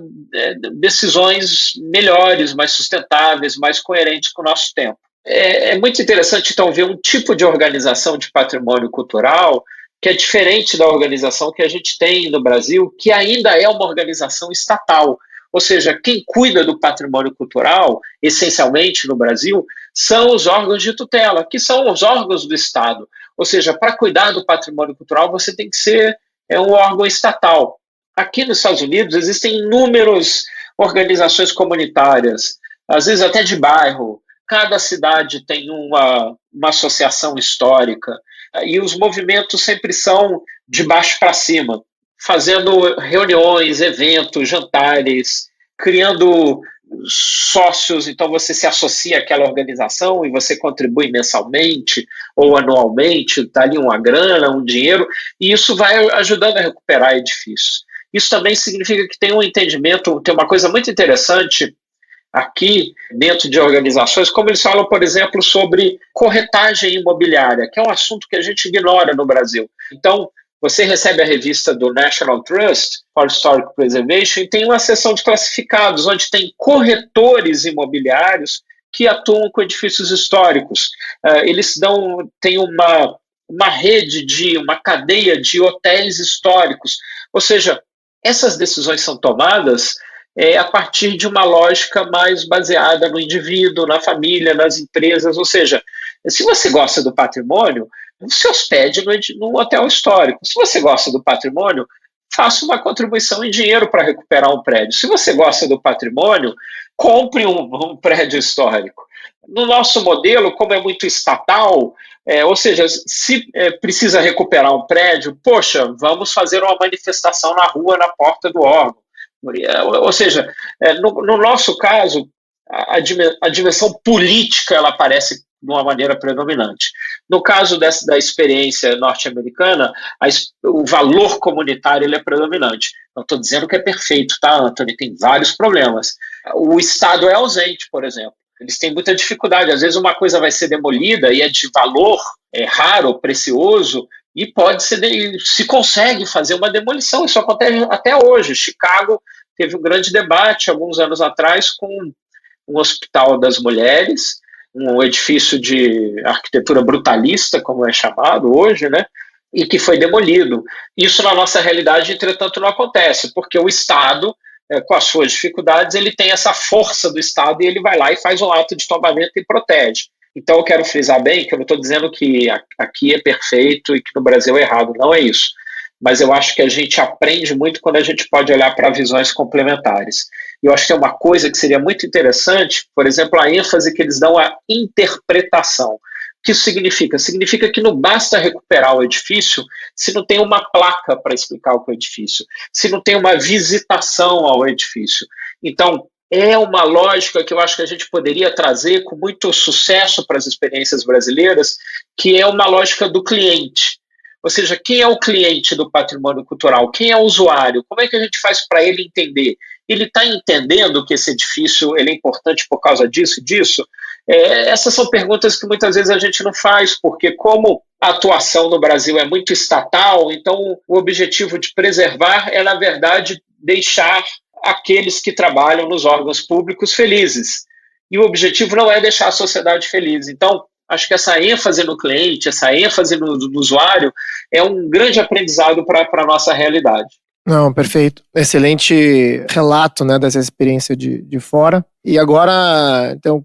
decisões melhores, mais sustentáveis, mais coerentes com o nosso tempo. É muito interessante, então, ver um tipo de organização de patrimônio cultural que é diferente da organização que a gente tem no Brasil, que ainda é uma organização estatal. Ou seja, quem cuida do patrimônio cultural, essencialmente no Brasil, são os órgãos de tutela, que são os órgãos do Estado. Ou seja, para cuidar do patrimônio cultural, você tem que ser um órgão estatal. Aqui nos Estados Unidos existem inúmeras organizações comunitárias, às vezes até de bairro. Cada cidade tem uma associação histórica, e os movimentos sempre são de baixo para cima, fazendo reuniões, eventos, jantares, criando sócios, então você se associa àquela organização e você contribui mensalmente ou anualmente, dá ali uma grana, um dinheiro, e isso vai ajudando a recuperar edifícios. Isso também significa que tem um entendimento, tem uma coisa muito interessante aqui dentro de organizações, como eles falam, por exemplo, sobre corretagem imobiliária, que é um assunto que a gente ignora no Brasil. Então, você recebe a revista do National Trust for Historic Preservation e tem uma seção de classificados, onde tem corretores imobiliários que atuam com edifícios históricos. Eles têm uma rede, uma cadeia de hotéis históricos. Ou seja, essas decisões são tomadas a partir de uma lógica mais baseada no indivíduo, na família, nas empresas. Ou seja, se você gosta do patrimônio, se hospede no hotel histórico. Se você gosta do patrimônio, faça uma contribuição em dinheiro para recuperar um prédio. Se você gosta do patrimônio, compre um prédio histórico. No nosso modelo, como é muito estatal, ou seja, se precisa recuperar um prédio, poxa, vamos fazer uma manifestação na rua, na porta do órgão. Ou seja, no nosso caso, a dimensão política ela aparece de uma maneira predominante. No caso da experiência norte-americana, o valor comunitário ele é predominante. Não estou dizendo que é perfeito, tá, Anthony? Tem vários problemas. O Estado é ausente, por exemplo. Eles têm muita dificuldade. Às vezes uma coisa vai ser demolida e é de valor raro, precioso, e se consegue fazer uma demolição. Isso acontece até hoje. Chicago teve um grande debate alguns anos atrás com um hospital das mulheres, um edifício de arquitetura brutalista, como é chamado hoje, né? E que foi demolido. Isso na nossa realidade, entretanto, não acontece, porque o Estado, com as suas dificuldades, ele tem essa força do Estado e ele vai lá e faz um ato de tombamento e protege. Então eu quero frisar bem que eu não estou dizendo que aqui é perfeito e que no Brasil é errado, não é isso. Mas eu acho que a gente aprende muito quando a gente pode olhar para visões complementares. E eu acho que é uma coisa que seria muito interessante, por exemplo, a ênfase que eles dão à interpretação. O que isso significa? Significa que não basta recuperar o edifício se não tem uma placa para explicar o que é o edifício, se não tem uma visitação ao edifício. Então, é uma lógica que eu acho que a gente poderia trazer com muito sucesso para as experiências brasileiras, que é uma lógica do cliente. Ou seja, quem é o cliente do patrimônio cultural? Quem é o usuário? Como é que a gente faz para ele entender? Ele está entendendo que esse edifício ele é importante por causa disso e disso? Essas são perguntas que muitas vezes a gente não faz, porque como a atuação no Brasil é muito estatal, então o objetivo de preservar é, na verdade, deixar aqueles que trabalham nos órgãos públicos felizes. E o objetivo não é deixar a sociedade feliz. Então, acho que essa ênfase no cliente, essa ênfase no usuário é um grande aprendizado para a nossa realidade. Não, perfeito. Excelente relato, né, dessa experiência de fora. E agora, então,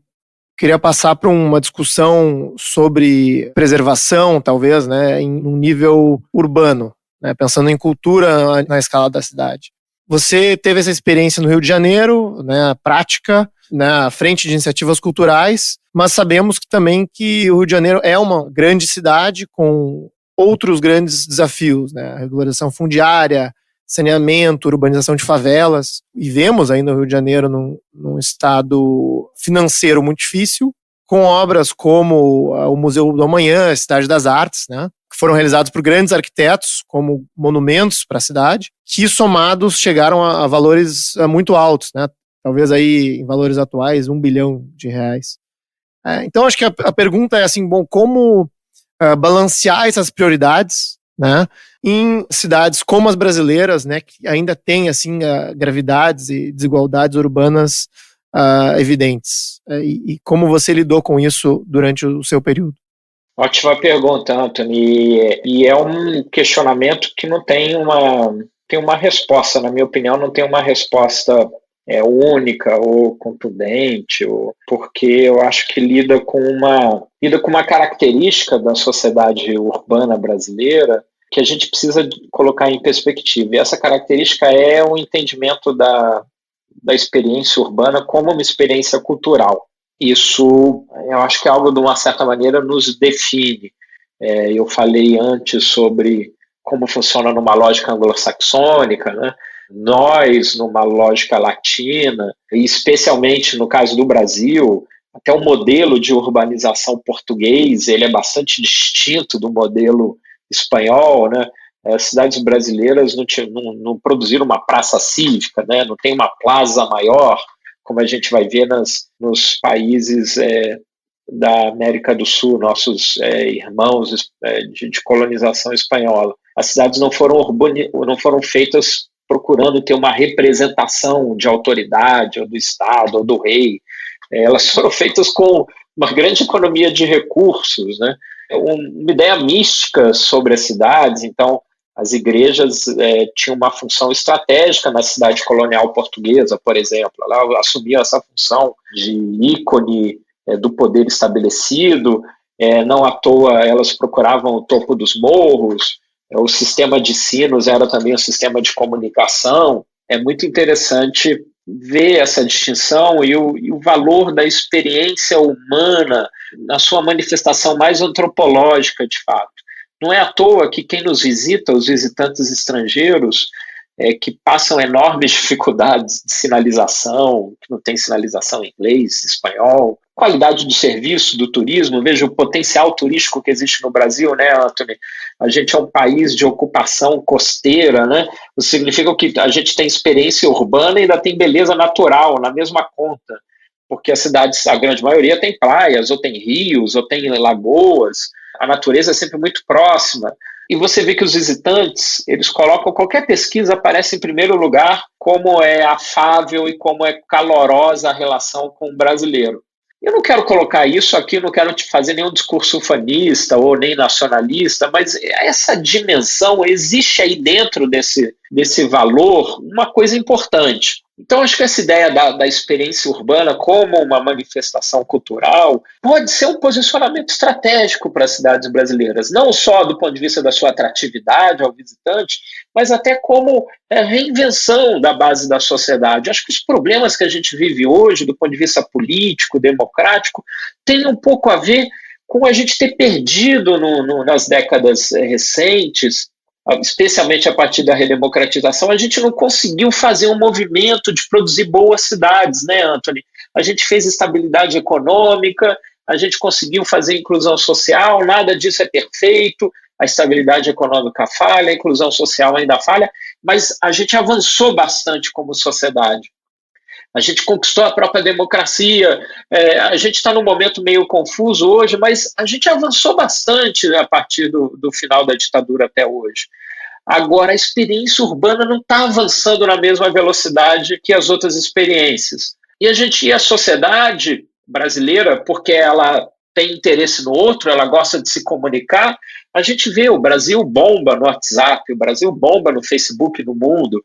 queria passar para uma discussão sobre preservação, talvez, né, em um nível urbano, né, pensando em cultura na escala da cidade. Você teve essa experiência no Rio de Janeiro, né, prática, na frente de iniciativas culturais, mas sabemos que também que o Rio de Janeiro é uma grande cidade com outros grandes desafios, né? A regularização fundiária, saneamento, urbanização de favelas. E vemos ainda o Rio de Janeiro num estado financeiro muito difícil, com obras como o Museu do Amanhã, a Cidade das Artes, né? Que foram realizados por grandes arquitetos como monumentos para a cidade, que somados chegaram a valores muito altos, né? Talvez aí em valores atuais R$1 bilhão. Então acho que a pergunta é assim, bom, como balancear essas prioridades, né, em cidades como as brasileiras, né, que ainda têm assim gravidades e desigualdades urbanas evidentes, e como você lidou com isso durante o seu período? Ótima pergunta, Anthony. E é um questionamento que não tem uma resposta, na minha opinião, não tem uma resposta única ou contundente, porque eu acho que lida com uma característica da sociedade urbana brasileira que a gente precisa colocar em perspectiva. E essa característica é o entendimento da experiência urbana como uma experiência cultural. Isso, eu acho que é algo, de uma certa maneira, nos define. Eu falei antes sobre como funciona numa lógica anglo-saxônica, né? Nós, numa lógica latina, e especialmente no caso do Brasil, até o modelo de urbanização português, ele é bastante distinto do modelo espanhol, né? As cidades brasileiras não produziram uma praça cívica, né? Não tem uma plaza maior, como a gente vai ver nos países da América do Sul, nossos irmãos de colonização espanhola. As cidades não foram feitas procurando ter uma representação de autoridade, ou do Estado, ou do rei. Elas foram feitas com uma grande economia de recursos, né? Uma ideia mística sobre as cidades. Então, as igrejas tinham uma função estratégica na cidade colonial portuguesa, por exemplo. Ela assumia essa função de ícone do poder estabelecido. Não à toa elas procuravam o topo dos morros. O sistema de sinos era também um sistema de comunicação. É muito interessante ver essa distinção e o valor da experiência humana na sua manifestação mais antropológica, de fato. Não é à toa que quem nos visita, os visitantes estrangeiros, que passam enormes dificuldades de sinalização, que não tem sinalização em inglês, espanhol, qualidade do serviço, do turismo, veja o potencial turístico que existe no Brasil, né, Anthony? A gente é um país de ocupação costeira, né? Isso significa que a gente tem experiência urbana e ainda tem beleza natural na mesma conta, porque as cidades, a grande maioria, tem praias, ou tem rios, ou tem lagoas, a natureza é sempre muito próxima. E você vê que os visitantes, eles colocam, qualquer pesquisa aparece em primeiro lugar como é afável e como é calorosa a relação com o brasileiro. Eu não quero colocar isso aqui, não quero te fazer nenhum discurso ufanista ou nem nacionalista, mas essa dimensão, existe aí dentro desse valor uma coisa importante. Então, acho que essa ideia da experiência urbana como uma manifestação cultural pode ser um posicionamento estratégico para as cidades brasileiras, não só do ponto de vista da sua atratividade ao visitante, mas até como reinvenção da base da sociedade. Acho que os problemas que a gente vive hoje, do ponto de vista político, democrático, têm um pouco a ver com a gente ter perdido nas décadas recentes, especialmente a partir da redemocratização, a gente não conseguiu fazer um movimento de produzir boas cidades, né, Anthony? A gente fez estabilidade econômica, a gente conseguiu fazer inclusão social, nada disso é perfeito, a estabilidade econômica falha, a inclusão social ainda falha, mas a gente avançou bastante como sociedade. A gente conquistou a própria democracia, a gente está num momento meio confuso hoje, mas a gente avançou bastante, né, a partir do final da ditadura até hoje. Agora, a experiência urbana não está avançando na mesma velocidade que as outras experiências. E a sociedade brasileira, porque ela tem interesse no outro, ela gosta de se comunicar, a gente vê o Brasil bomba no WhatsApp, o Brasil bomba no Facebook, no mundo,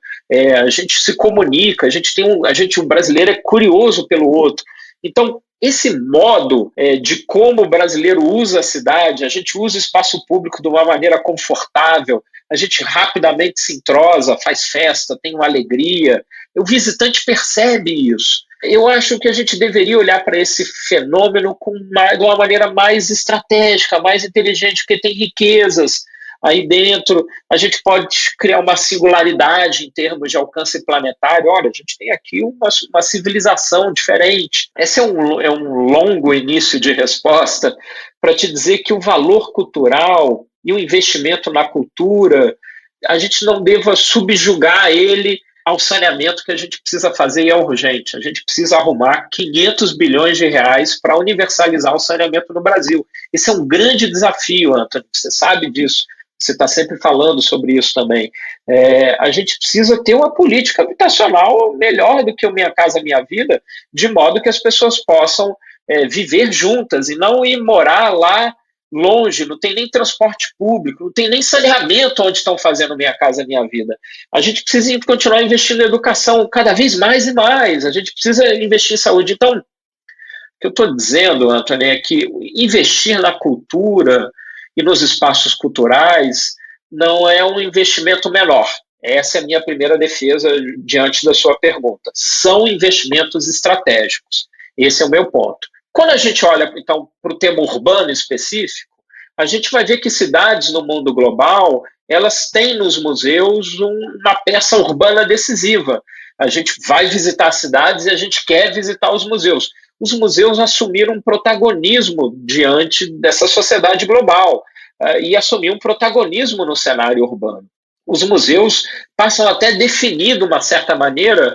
a gente se comunica, o brasileiro é curioso pelo outro. Então, esse modo de como o brasileiro usa a cidade, a gente usa o espaço público de uma maneira confortável, a gente rapidamente se entrosa, faz festa, tem uma alegria, o visitante percebe isso. Eu acho que a gente deveria olhar para esse fenômeno de uma maneira mais estratégica, mais inteligente, porque tem riquezas. aí dentro, a gente pode criar uma singularidade em termos de alcance planetário. Olha, a gente tem aqui uma civilização diferente. Esse é um longo início de resposta para te dizer que o valor cultural e o investimento na cultura, a gente não deva subjugar ele ao saneamento que a gente precisa fazer e é urgente. A gente precisa arrumar 500 bilhões de reais para universalizar o saneamento no Brasil. Esse é um grande desafio, Antônio, você sabe disso. Você está sempre falando sobre isso também. A gente precisa ter uma política habitacional melhor do que o Minha Casa Minha Vida, de modo que as pessoas possam viver juntas e não ir morar lá longe, não tem nem transporte público, não tem nem saneamento onde estão fazendo Minha Casa Minha Vida. A gente precisa continuar investindo em educação cada vez mais e mais, a gente precisa investir em saúde. Então, o que eu estou dizendo, Antônio, é que investir na cultura e nos espaços culturais não é um investimento menor. Essa é a minha primeira defesa diante da sua pergunta. São investimentos estratégicos. Esse é o meu ponto. Quando a gente olha, então, para o tema urbano específico, a gente vai ver que cidades no mundo global, elas têm nos museus uma peça urbana decisiva. A gente vai visitar cidades e a gente quer visitar os museus. Os museus assumiram um protagonismo diante dessa sociedade global e assumiram um protagonismo no cenário urbano. Os museus passam até a definir, de uma certa maneira,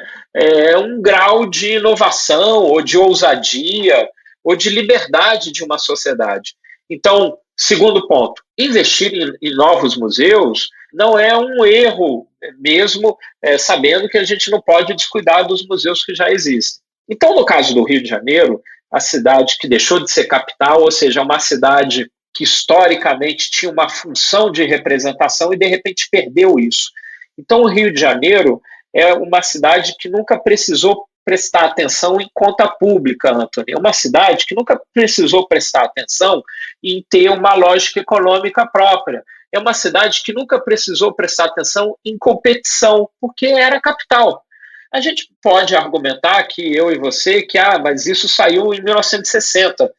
um grau de inovação ou de ousadia ou de liberdade de uma sociedade. Então, segundo ponto, investir em novos museus não é um erro, mesmo sabendo que a gente não pode descuidar dos museus que já existem. Então, no caso do Rio de Janeiro, a cidade que deixou de ser capital, ou seja, uma cidade que historicamente tinha uma função de representação e de repente perdeu isso. Então, o Rio de Janeiro é uma cidade que nunca precisou prestar atenção em conta pública, Antônio. É uma cidade que nunca precisou prestar atenção em ter uma lógica econômica própria. É uma cidade que nunca precisou prestar atenção em competição, porque era capital. A gente pode argumentar que eu e você, mas isso saiu em 1960.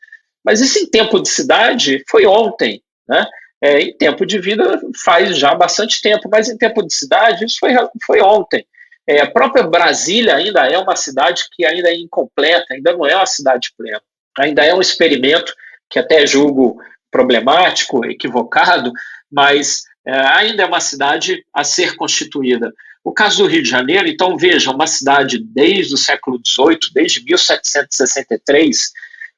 Mas isso em tempo de cidade foi ontem, né? Em tempo de vida faz já bastante tempo, mas em tempo de cidade isso foi ontem. A própria Brasília ainda é uma cidade que ainda é incompleta, ainda não é uma cidade plena. Ainda é um experimento que até julgo problemático, equivocado, mas ainda é uma cidade a ser constituída. O caso do Rio de Janeiro, então, veja, uma cidade desde o século XVIII, desde 1763,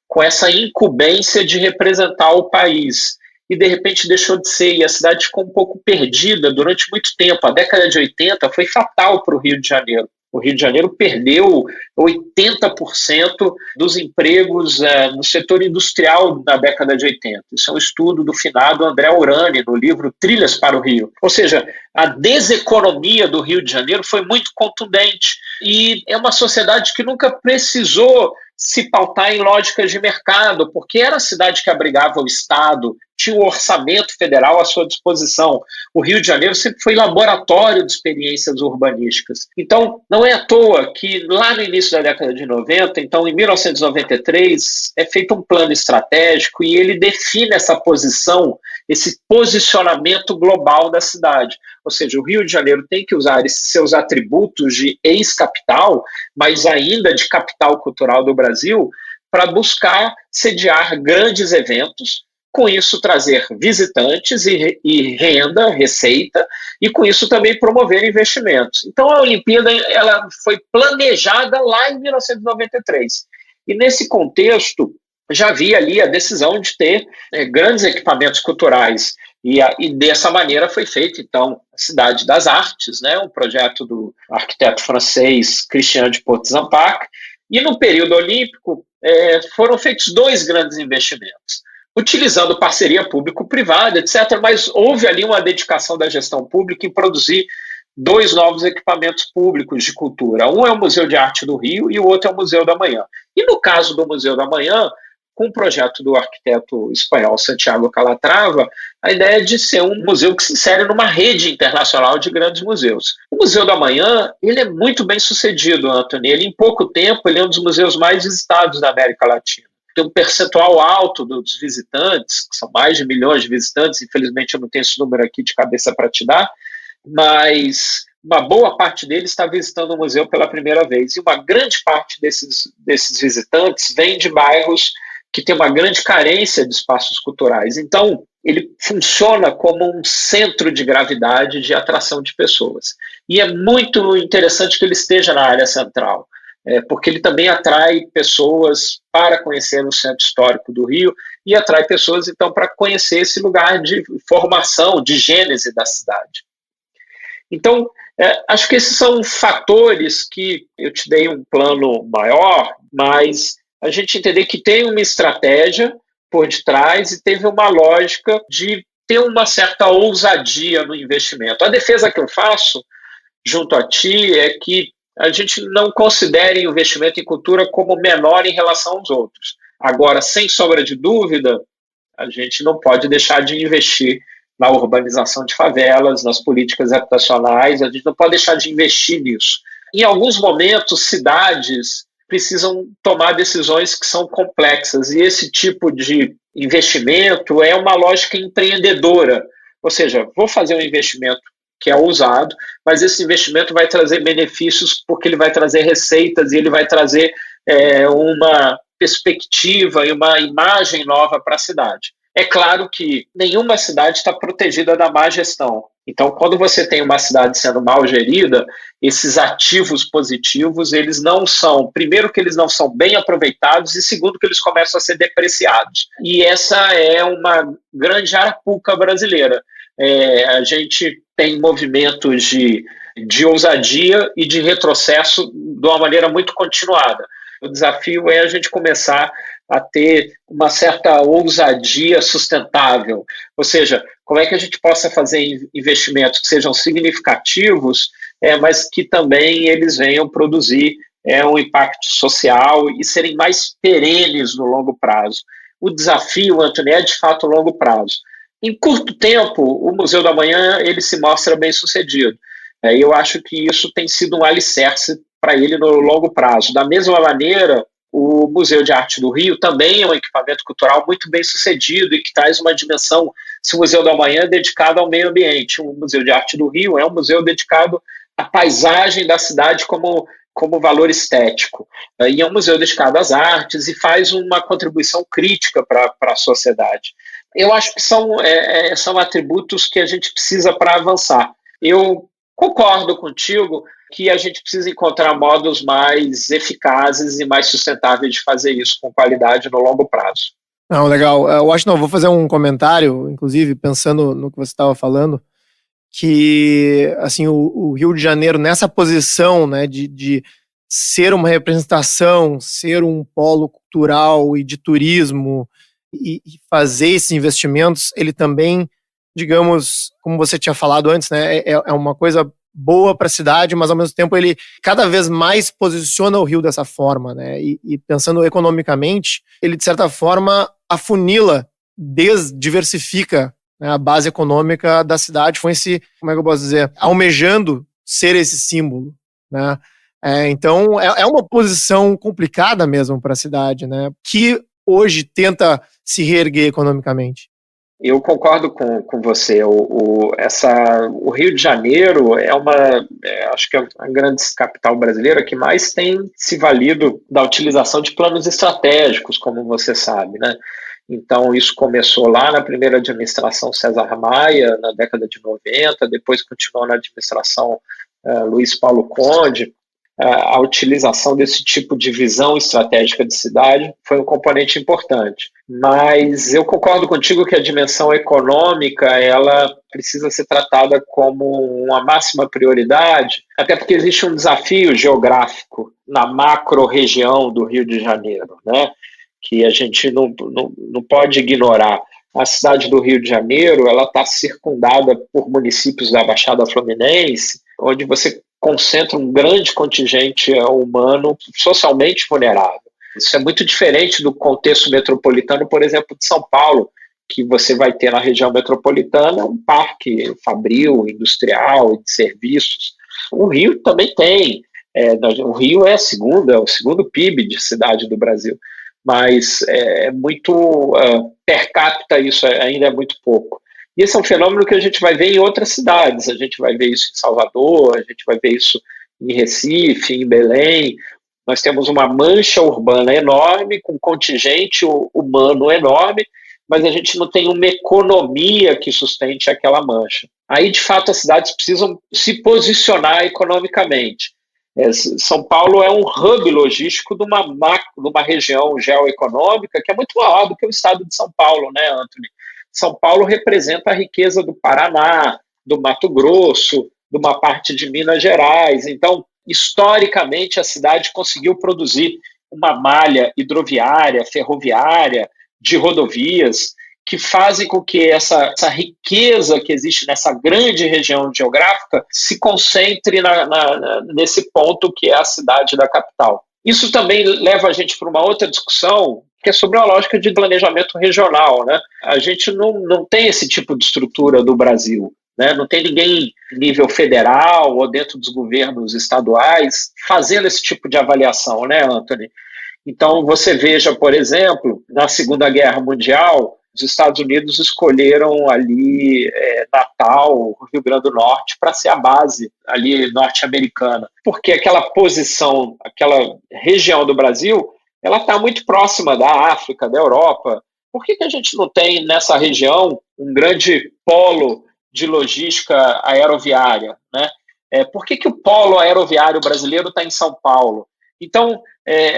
com essa incumbência de representar o país. E, de repente, deixou de ser, e a cidade ficou um pouco perdida durante muito tempo. A década de 80 foi fatal para o Rio de Janeiro. O Rio de Janeiro perdeu 80% dos empregos no setor industrial na década de 80. Isso é um estudo do finado André Urani, no livro Trilhas para o Rio. Ou seja, a deseconomia do Rio de Janeiro foi muito contundente. E é uma sociedade que nunca precisou se pautar em lógicas de mercado, porque era a cidade que abrigava o Estado, tinha o orçamento federal à sua disposição. O Rio de Janeiro sempre foi laboratório de experiências urbanísticas. Então, não é à toa que lá no início da década de 90, então em 1993, é feito um plano estratégico e ele define essa posição, esse posicionamento global da cidade. Ou seja, o Rio de Janeiro tem que usar esses seus atributos de ex-capital, mas ainda de capital cultural do Brasil, para buscar sediar grandes eventos, com isso trazer visitantes e renda, receita, e com isso também promover investimentos. Então a Olimpíada ela foi planejada lá em 1993. E nesse contexto já havia ali a decisão de ter grandes equipamentos culturais. E dessa maneira foi feito, então, a Cidade das Artes, né, um projeto do arquiteto francês Christian de Portzamparc, e no período olímpico foram feitos 2 grandes investimentos, utilizando parceria público-privada, etc., mas houve ali uma dedicação da gestão pública em produzir 2 novos equipamentos públicos de cultura. Um é o Museu de Arte do Rio e o outro é o Museu da Manhã. E no caso do Museu da Manhã, com o projeto do arquiteto espanhol Santiago Calatrava, a ideia é de ser um museu que se insere numa rede internacional de grandes museus. O Museu da Manhã, ele é muito bem sucedido, Antônio. Ele, em pouco tempo, ele é um dos museus mais visitados da América Latina. tem um percentual alto dos visitantes, que são mais de milhões de visitantes, infelizmente eu não tenho esse número aqui de cabeça para te dar, mas uma boa parte deles está visitando o museu pela primeira vez. E uma grande parte desses visitantes vem de bairros que têm uma grande carência de espaços culturais. Então, ele funciona como um centro de gravidade de atração de pessoas. E é muito interessante que ele esteja na área central, porque ele também atrai pessoas para conhecer o centro histórico do Rio e atrai pessoas, então, para conhecer esse lugar de formação, de gênese da cidade. Então, acho que esses são fatores que eu te dei um plano maior, mas a gente entender que tem uma estratégia por detrás e teve uma lógica de ter uma certa ousadia no investimento. A defesa que eu faço junto a ti é que a gente não considere o investimento em cultura como menor em relação aos outros. Agora, sem sombra de dúvida, a gente não pode deixar de investir na urbanização de favelas, nas políticas habitacionais, a gente não pode deixar de investir nisso. Em alguns momentos, cidades precisam tomar decisões que são complexas, e esse tipo de investimento é uma lógica empreendedora, ou seja, vou fazer um investimento que é ousado, mas esse investimento vai trazer benefícios porque ele vai trazer receitas e ele vai trazer uma perspectiva e uma imagem nova para a cidade. É claro que nenhuma cidade está protegida da má gestão. Então, quando você tem uma cidade sendo mal gerida, esses ativos positivos, eles não são, primeiro que eles não são bem aproveitados e segundo que eles começam a ser depreciados. E essa é uma grande arapuca brasileira. A gente tem movimentos de ousadia e de retrocesso de uma maneira muito continuada. O desafio é a gente começar a ter uma certa ousadia sustentável, ou seja, como é que a gente possa fazer investimentos que sejam significativos, mas que também eles venham produzir um impacto social e serem mais perenes no longo prazo. O desafio, Antônio, é de fato longo prazo. Em curto tempo, o Museu da Manhã ele se mostra bem sucedido. Eu acho que isso tem sido um alicerce para ele no longo prazo. Da mesma maneira, o Museu de Arte do Rio também é um equipamento cultural muito bem sucedido e que traz uma dimensão. Se o Museu da Manhã é dedicado ao meio ambiente, o Museu de Arte do Rio é um museu dedicado à paisagem da cidade como valor estético. E é um museu dedicado às artes e faz uma contribuição crítica para a sociedade. Eu acho que são atributos que a gente precisa para avançar. Eu concordo contigo que a gente precisa encontrar modos mais eficazes e mais sustentáveis de fazer isso com qualidade no longo prazo. Não, legal. Eu acho que vou fazer um comentário, inclusive, pensando no que você estava falando, que assim, o Rio de Janeiro, nessa posição, né, de ser uma representação, ser um polo cultural e de turismo, e fazer esses investimentos, ele também, digamos, como você tinha falado antes, né, é uma coisa boa para a cidade, mas ao mesmo tempo ele cada vez mais posiciona o Rio dessa forma, né? E pensando economicamente, ele de certa forma afunila, diversifica, né, a base econômica da cidade, com esse, como é que eu posso dizer, almejando ser esse símbolo, né? Então é uma posição complicada mesmo para a cidade, né? Que hoje tenta se reerguer economicamente. Eu concordo com você. O Rio de Janeiro acho que é a grande capital brasileira que mais tem se valido da utilização de planos estratégicos, como você sabe, né? Então, isso começou lá na primeira administração César Maia, na década de 90, depois continuou na administração Luiz Paulo Conde. A utilização desse tipo de visão estratégica de cidade foi um componente importante. Mas eu concordo contigo que a dimensão econômica ela precisa ser tratada como uma máxima prioridade, até porque existe um desafio geográfico na macro-região do Rio de Janeiro, né? Que a gente não pode ignorar. A cidade do Rio de Janeiro ela está circundada por municípios da Baixada Fluminense, onde você concentra um grande contingente humano socialmente vulnerável. Isso é muito diferente do contexto metropolitano, por exemplo, de São Paulo, que você vai ter na região metropolitana um parque fabril, industrial, de serviços. O Rio também tem. O Rio é o segundo PIB de cidade do Brasil. mas é muito per capita, isso ainda é muito pouco. E esse é um fenômeno que a gente vai ver em outras cidades, a gente vai ver isso em Salvador, a gente vai ver isso em Recife, em Belém. Nós temos uma mancha urbana enorme, com contingente humano enorme, mas a gente não tem uma economia que sustente aquela mancha. Aí, de fato, as cidades precisam se posicionar economicamente. São Paulo é um hub logístico de uma região geoeconômica que é muito maior do que o estado de São Paulo, né, Anthony? São Paulo representa a riqueza do Paraná, do Mato Grosso, de uma parte de Minas Gerais. Então, historicamente, a cidade conseguiu produzir uma malha hidroviária, ferroviária, de rodovias, que fazem com que essa riqueza que existe nessa grande região geográfica se concentre nesse ponto que é a cidade da capital. Isso também leva a gente para uma outra discussão, que é sobre a lógica de planejamento regional, né? A gente não tem esse tipo de estrutura do Brasil, né? Não tem ninguém nível federal ou dentro dos governos estaduais fazendo esse tipo de avaliação, né, Anthony? Então, você veja, por exemplo, na Segunda Guerra Mundial, os Estados Unidos escolheram ali Natal, Rio Grande do Norte, para ser a base ali norte-americana, porque aquela posição, aquela região do Brasil, ela está muito próxima da África, da Europa. Por que a gente não tem nessa região um grande polo de logística aeroviária, né? Por que o polo aeroviário brasileiro está em São Paulo? Então,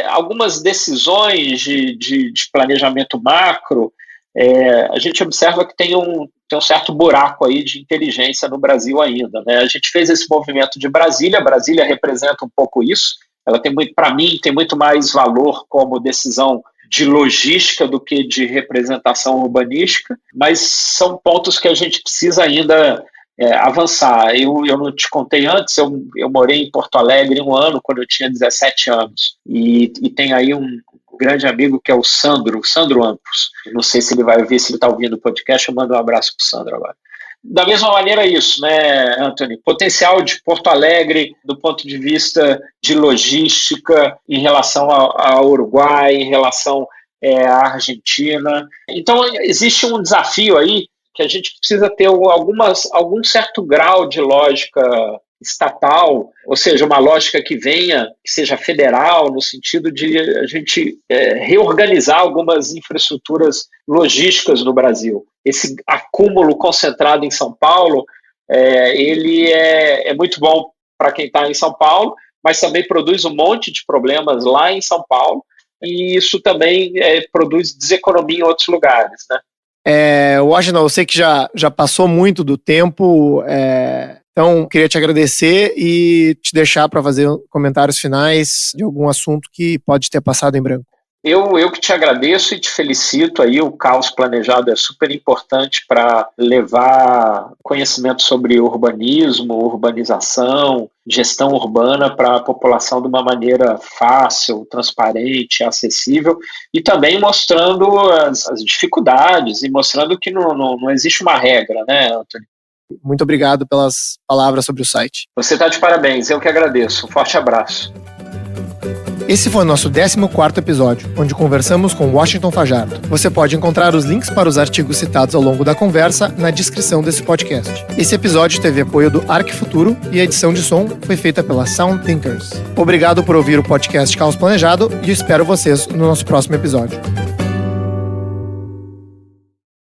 algumas decisões de planejamento macro, a gente observa que tem um certo buraco aí de inteligência no Brasil ainda, né? A gente fez esse movimento de Brasília representa um pouco isso, ela tem muito, para mim, tem muito mais valor como decisão de logística do que de representação urbanística, mas são pontos que a gente precisa ainda avançar. Eu não te contei antes, eu morei em Porto Alegre 1 ano, quando eu tinha 17 anos, e tem aí um grande amigo que é o Sandro Ampos. Não sei se ele vai ver, se ele está ouvindo o podcast, eu mando um abraço para o Sandro agora. Da mesma maneira isso, né, Anthony? Potencial de Porto Alegre do ponto de vista de logística em relação ao Uruguai, em relação à Argentina. Então, existe um desafio aí que a gente precisa ter algum certo grau de lógica estatal, ou seja, uma lógica que seja federal, no sentido de a gente reorganizar algumas infraestruturas logísticas no Brasil. Esse acúmulo concentrado em São Paulo, ele é muito bom para quem está em São Paulo, mas também produz um monte de problemas lá em São Paulo, e isso também produz deseconomia em outros lugares, né? Washington, eu sei que já passou muito do tempo, então queria te agradecer e te deixar para fazer comentários finais de algum assunto que pode ter passado em branco. Eu que te agradeço e te felicito aí, o Caos Planejado é super importante para levar conhecimento sobre urbanismo, urbanização, gestão urbana para a população de uma maneira fácil, transparente, acessível, e também mostrando as dificuldades e mostrando que não existe uma regra, né, Anthony? Muito obrigado pelas palavras sobre o site. Você está de parabéns, eu que agradeço. Um forte abraço. Esse foi o nosso 14º episódio, onde conversamos com Washington Fajardo. Você pode encontrar os links para os artigos citados ao longo da conversa na descrição desse podcast. Esse episódio teve apoio do Arquifuturo e a edição de som foi feita pela Sound Thinkers. Obrigado por ouvir o podcast Caos Planejado e espero vocês no nosso próximo episódio.